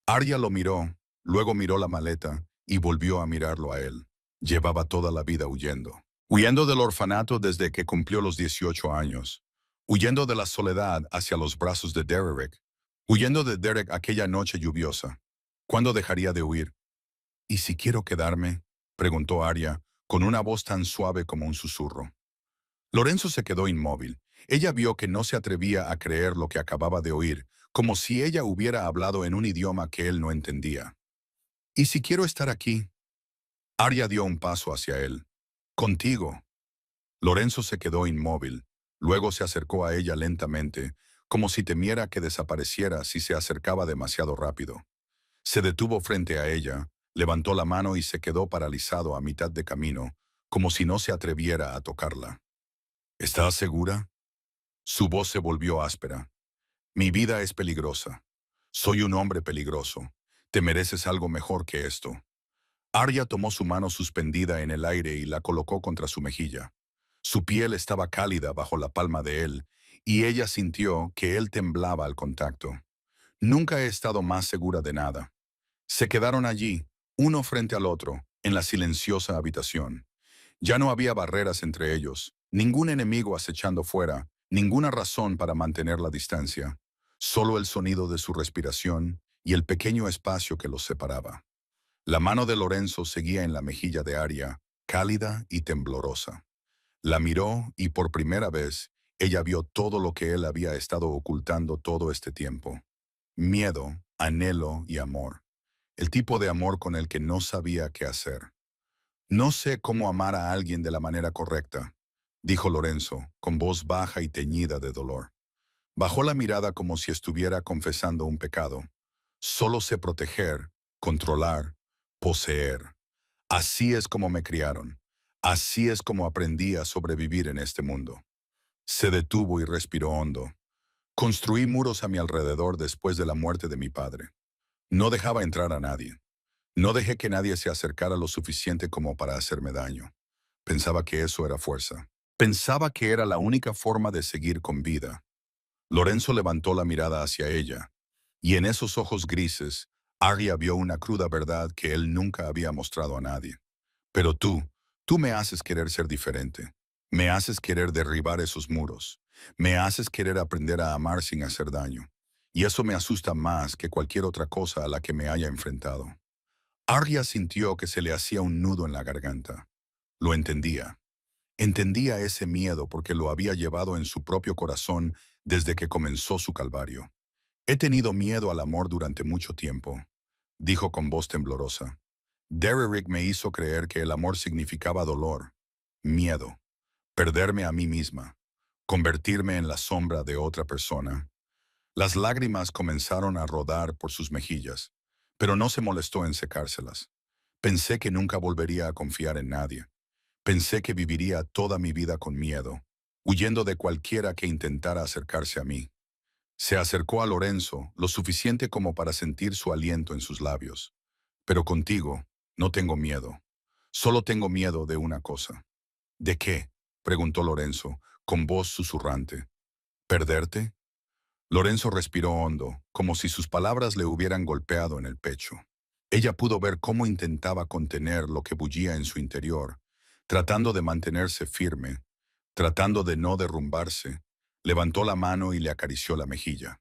Speaker 1: Arya lo miró, luego miró la maleta y volvió a mirarlo a él. Llevaba toda la vida huyendo. Huyendo del orfanato desde que cumplió los 18 años. Huyendo de la soledad hacia los brazos de Derek. Huyendo de Derek aquella noche lluviosa. ¿Cuándo dejaría de huir? «¿Y si quiero quedarme?», preguntó Arya, con una voz tan suave como un susurro. Lorenzo se quedó inmóvil. Ella vio que no se atrevía a creer lo que acababa de oír, como si ella hubiera hablado en un idioma que él no entendía. «¿Y si quiero estar aquí?». Arya dio un paso hacia él. «Contigo». Lorenzo se quedó inmóvil. Luego se acercó a ella lentamente, como si temiera que desapareciera si se acercaba demasiado rápido. Se detuvo frente a ella, levantó la mano y se quedó paralizado a mitad de camino, como si no se atreviera a tocarla. ¿Estás segura? Su voz se volvió áspera. Mi vida es peligrosa. Soy un hombre peligroso. Te mereces algo mejor que esto. Arya tomó su mano suspendida en el aire y la colocó contra su mejilla. Su piel estaba cálida bajo la palma de él, y ella sintió que él temblaba al contacto. Nunca he estado más segura de nada. Se quedaron allí, uno frente al otro, en la silenciosa habitación. Ya no había barreras entre ellos, ningún enemigo acechando fuera, ninguna razón para mantener la distancia. Solo el sonido de su respiración y el pequeño espacio que los separaba. La mano de Lorenzo seguía en la mejilla de Arya, cálida y temblorosa. La miró y por primera vez, ella vio todo lo que él había estado ocultando todo este tiempo. Miedo, anhelo y amor. El tipo de amor con el que no sabía qué hacer. No sé cómo amar a alguien de la manera correcta, dijo Lorenzo, con voz baja y teñida de dolor. Bajó la mirada como si estuviera confesando un pecado. Solo sé proteger, controlar, poseer. Así es como me criaron. Así es como aprendí a sobrevivir en este mundo. Se detuvo y respiró hondo. Construí muros a mi alrededor después de la muerte de mi padre. No dejaba entrar a nadie. No dejé que nadie se acercara lo suficiente como para hacerme daño. Pensaba que eso era fuerza. Pensaba que era la única forma de seguir con vida. Lorenzo levantó la mirada hacia ella, y en esos ojos grises, Arya vio una cruda verdad que él nunca había mostrado a nadie. Pero tú me haces querer ser diferente. Me haces querer derribar esos muros. Me haces querer aprender a amar sin hacer daño. Y eso me asusta más que cualquier otra cosa a la que me haya enfrentado. Arya sintió que se le hacía un nudo en la garganta. Lo entendía. Entendía ese miedo porque lo había llevado en su propio corazón desde que comenzó su calvario. He tenido miedo al amor durante mucho tiempo, dijo con voz temblorosa. Derrick me hizo creer que el amor significaba dolor, miedo, perderme a mí misma, convertirme en la sombra de otra persona. Las lágrimas comenzaron a rodar por sus mejillas, pero no se molestó en secárselas. Pensé que nunca volvería a confiar en nadie. Pensé que viviría toda mi vida con miedo, huyendo de cualquiera que intentara acercarse a mí. Se acercó a Lorenzo lo suficiente como para sentir su aliento en sus labios. Pero contigo, no tengo miedo. Solo tengo miedo de una cosa. ¿De qué? Preguntó Lorenzo, con voz susurrante. ¿Perderte? Lorenzo respiró hondo, como si sus palabras le hubieran golpeado en el pecho. Ella pudo ver cómo intentaba contener lo que bullía en su interior, tratando de mantenerse firme, tratando de no derrumbarse. Levantó la mano y le acarició la mejilla.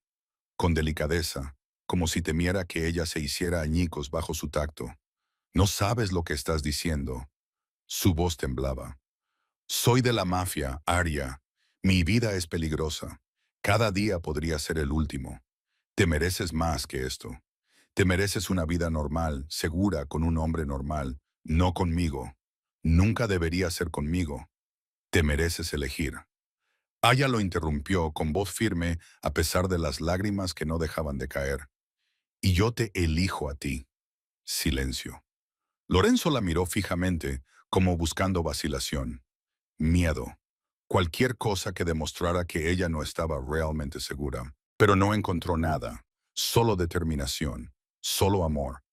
Speaker 1: Con delicadeza, como si temiera que ella se hiciera añicos bajo su tacto. No sabes lo que estás diciendo. Su voz temblaba. Soy de la mafia, Arya. Mi vida es peligrosa. Cada día podría ser el último. Te mereces más que esto. Te mereces una vida normal, segura, con un hombre normal, no conmigo. Nunca debería ser conmigo. Te mereces elegir. Aya lo interrumpió con voz firme a pesar de las lágrimas que no dejaban de caer. Y yo te elijo a ti. Silencio. Lorenzo la miró fijamente, como buscando vacilación. Miedo. Cualquier cosa que demostrara que ella no estaba realmente segura. Pero no encontró nada. Solo determinación. Solo amor.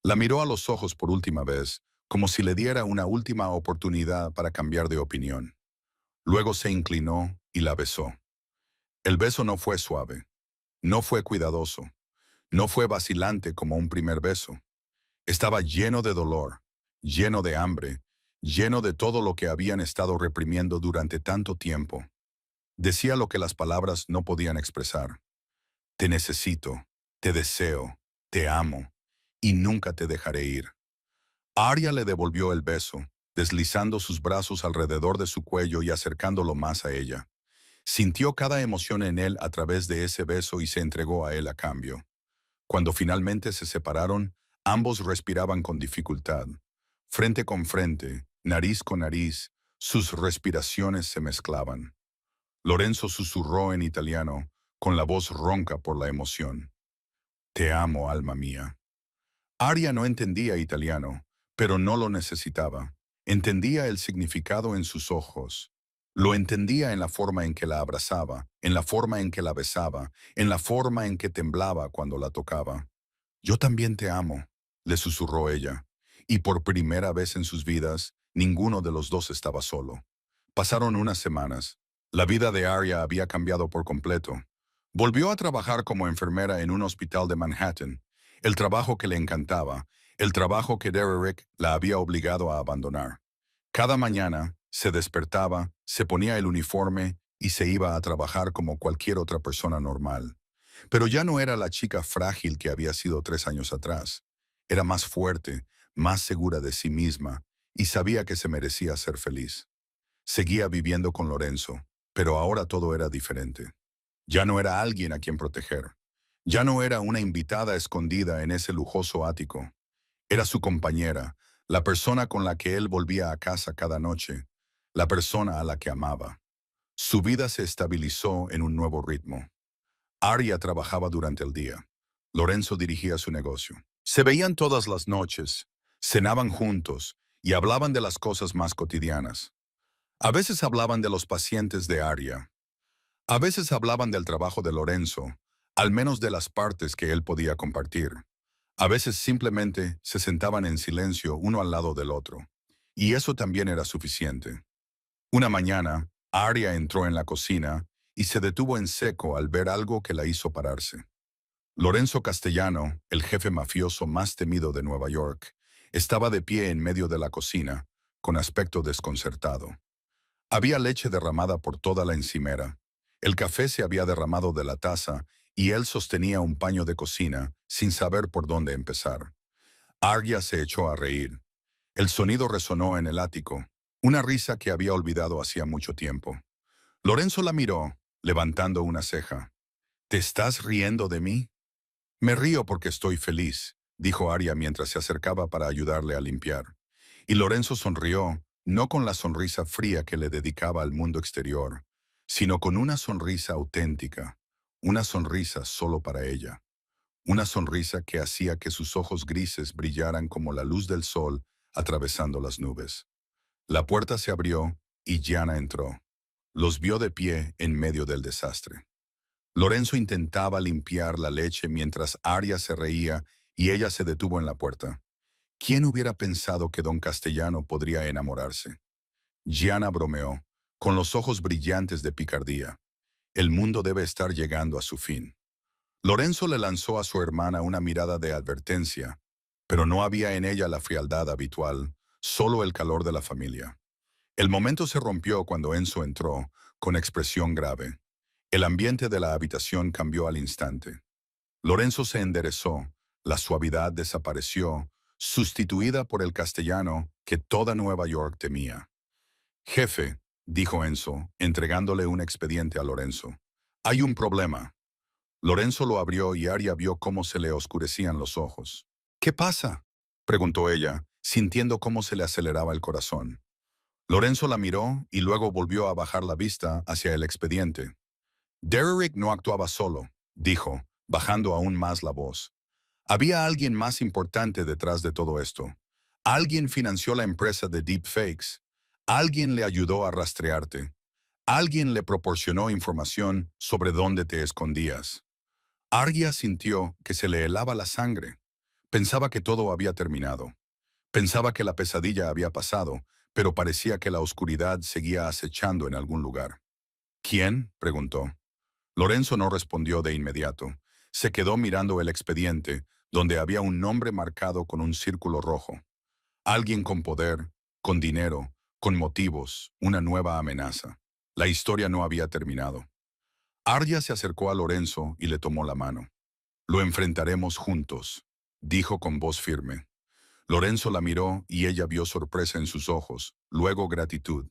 Speaker 1: La miró a los ojos por última vez, como si le diera una última oportunidad para cambiar de opinión. Luego se inclinó y la besó. El beso no fue suave. No fue cuidadoso. No fue vacilante como un primer beso. Estaba lleno de dolor, lleno de hambre, lleno de todo lo que habían estado reprimiendo durante tanto tiempo. Decía lo que las palabras no podían expresar. Te necesito, te deseo, te amo, y nunca te dejaré ir. Arya le devolvió el beso, deslizando sus brazos alrededor de su cuello y acercándolo más a ella. Sintió cada emoción en él a través de ese beso y se entregó a él a cambio. Cuando finalmente se separaron, ambos respiraban con dificultad. Frente con frente, nariz con nariz, sus respiraciones se mezclaban. Lorenzo susurró en italiano, con la voz ronca por la emoción. Te amo, alma mía. Aria no entendía italiano, pero no lo necesitaba. Entendía el significado en sus ojos. Lo entendía en la forma en que la abrazaba, en la forma en que la besaba, en la forma en que temblaba cuando la tocaba. Yo también te amo, le susurró ella. Y por primera vez en sus vidas, ninguno de los dos estaba solo. Pasaron unas semanas. La vida de Aria había cambiado por completo. Volvió a trabajar como enfermera en un hospital de Manhattan, el trabajo que le encantaba, el trabajo que Derek la había obligado a abandonar. Cada mañana se despertaba, se ponía el uniforme y se iba a trabajar como cualquier otra persona normal. Pero ya no era la chica frágil que había sido 3 años atrás. Era más fuerte, más segura de sí misma y sabía que se merecía ser feliz. Seguía viviendo con Lorenzo, pero ahora todo era diferente. Ya no era alguien a quien proteger. Ya no era una invitada escondida en ese lujoso ático. Era su compañera, la persona con la que él volvía a casa cada noche, la persona a la que amaba. Su vida se estabilizó en un nuevo ritmo. Aria trabajaba durante el día. Lorenzo dirigía su negocio. Se veían todas las noches, cenaban juntos y hablaban de las cosas más cotidianas. A veces hablaban de los pacientes de Aria. A veces hablaban del trabajo de Lorenzo, al menos de las partes que él podía compartir. A veces simplemente se sentaban en silencio uno al lado del otro. Y eso también era suficiente. Una mañana, Aria entró en la cocina y se detuvo en seco al ver algo que la hizo pararse. Lorenzo Castellano, el jefe mafioso más temido de Nueva York, estaba de pie en medio de la cocina, con aspecto desconcertado. Había leche derramada por toda la encimera. El café se había derramado de la taza y él sostenía un paño de cocina sin saber por dónde empezar. Argia se echó a reír. El sonido resonó en el ático, una risa que había olvidado hacía mucho tiempo. Lorenzo la miró, levantando una ceja. ¿Te estás riendo de mí? Me río porque estoy feliz, dijo Arya mientras se acercaba para ayudarle a limpiar. Y Lorenzo sonrió, no con la sonrisa fría que le dedicaba al mundo exterior, sino con una sonrisa auténtica, una sonrisa solo para ella, una sonrisa que hacía que sus ojos grises brillaran como la luz del sol atravesando las nubes. La puerta se abrió y Gianna entró. Los vio de pie en medio del desastre. Lorenzo intentaba limpiar la leche mientras Arya se reía y ella se detuvo en la puerta. ¿Quién hubiera pensado que don Castellano podría enamorarse? Gianna bromeó, con los ojos brillantes de picardía. El mundo debe estar llegando a su fin. Lorenzo le lanzó a su hermana una mirada de advertencia, pero no había en ella la frialdad habitual, solo el calor de la familia. El momento se rompió cuando Enzo entró, con expresión grave. El ambiente de la habitación cambió al instante. Lorenzo se enderezó, la suavidad desapareció, sustituida por el castellano que toda Nueva York temía. Jefe, dijo Enzo, entregándole un expediente a Lorenzo. Hay un problema. Lorenzo lo abrió y Aria vio cómo se le oscurecían los ojos. ¿Qué pasa? Preguntó ella, sintiendo cómo se le aceleraba el corazón. Lorenzo la miró y luego volvió a bajar la vista hacia el expediente. Derek no actuaba solo, dijo, bajando aún más la voz. Había alguien más importante detrás de todo esto. Alguien financió la empresa de deepfakes. Alguien le ayudó a rastrearte. Alguien le proporcionó información sobre dónde te escondías. Argia sintió que se le helaba la sangre. Pensaba que todo había terminado. Pensaba que la pesadilla había pasado, pero parecía que la oscuridad seguía acechando en algún lugar. ¿Quién? Preguntó. Lorenzo no respondió de inmediato. Se quedó mirando el expediente, donde había un nombre marcado con un círculo rojo. Alguien con poder, con dinero, con motivos, una nueva amenaza. La historia no había terminado. Arya se acercó a Lorenzo y le tomó la mano. Lo enfrentaremos juntos, dijo con voz firme. Lorenzo la miró y ella vio sorpresa en sus ojos, luego gratitud,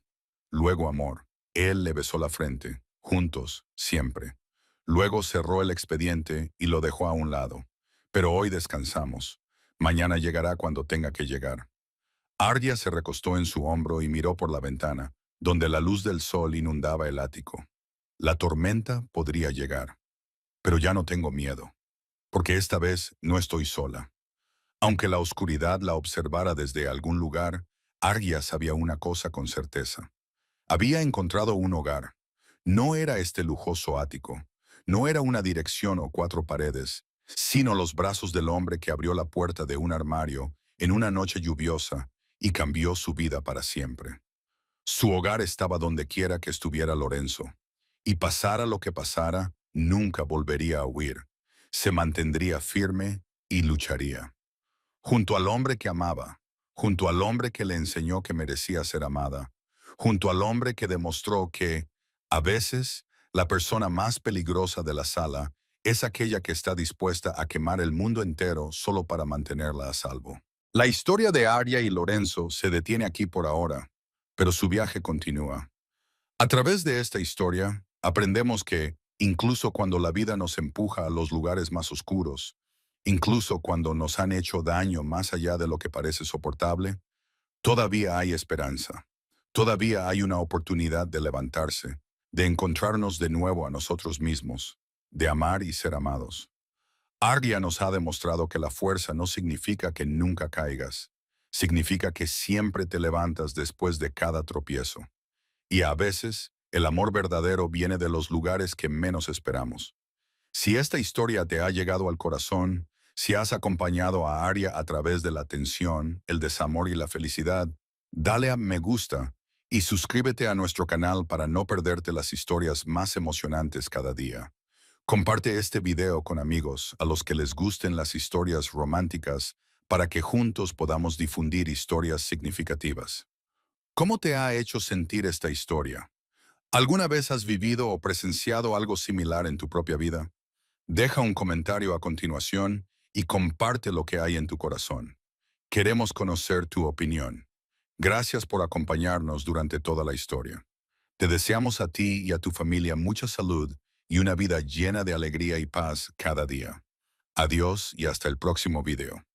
Speaker 1: luego amor. Él le besó la frente, juntos, siempre. Luego cerró el expediente y lo dejó a un lado. Pero hoy descansamos. Mañana llegará cuando tenga que llegar. Arya se recostó en su hombro y miró por la ventana, donde la luz del sol inundaba el ático. La tormenta podría llegar. Pero ya no tengo miedo, porque esta vez no estoy sola. Aunque la oscuridad la observara desde algún lugar, Arya sabía una cosa con certeza. Había encontrado un hogar. No era este lujoso ático, no era una dirección o cuatro paredes, sino los brazos del hombre que abrió la puerta de un armario en una noche lluviosa y cambió su vida para siempre. Su hogar estaba donde quiera que estuviera Lorenzo, y pasara lo que pasara, nunca volvería a huir. Se mantendría firme y lucharía. Junto al hombre que amaba, junto al hombre que le enseñó que merecía ser amada, junto al hombre que demostró que, a veces, la persona más peligrosa de la sala es aquella que está dispuesta a quemar el mundo entero solo para mantenerla a salvo. La historia de Arya y Lorenzo se detiene aquí por ahora, pero su viaje continúa. A través de esta historia, aprendemos que, incluso cuando la vida nos empuja a los lugares más oscuros, incluso cuando nos han hecho daño más allá de lo que parece soportable, todavía hay esperanza. Todavía hay una oportunidad de levantarse, de encontrarnos de nuevo a nosotros mismos, de amar y ser amados. Arya nos ha demostrado que la fuerza no significa que nunca caigas, significa que siempre te levantas después de cada tropiezo. Y a veces, el amor verdadero viene de los lugares que menos esperamos. Si esta historia te ha llegado al corazón, si has acompañado a Arya a través de la tensión, el desamor y la felicidad, dale a me gusta y suscríbete a nuestro canal para no perderte las historias más emocionantes cada día. Comparte este video con amigos a los que les gusten las historias románticas para que juntos podamos difundir historias significativas. ¿Cómo te ha hecho sentir esta historia? ¿Alguna vez has vivido o presenciado algo similar en tu propia vida? Deja un comentario a continuación y comparte lo que hay en tu corazón. Queremos conocer tu opinión. Gracias por acompañarnos durante toda la historia. Te deseamos a ti y a tu familia mucha salud y una vida llena de alegría y paz cada día. Adiós y hasta el próximo video.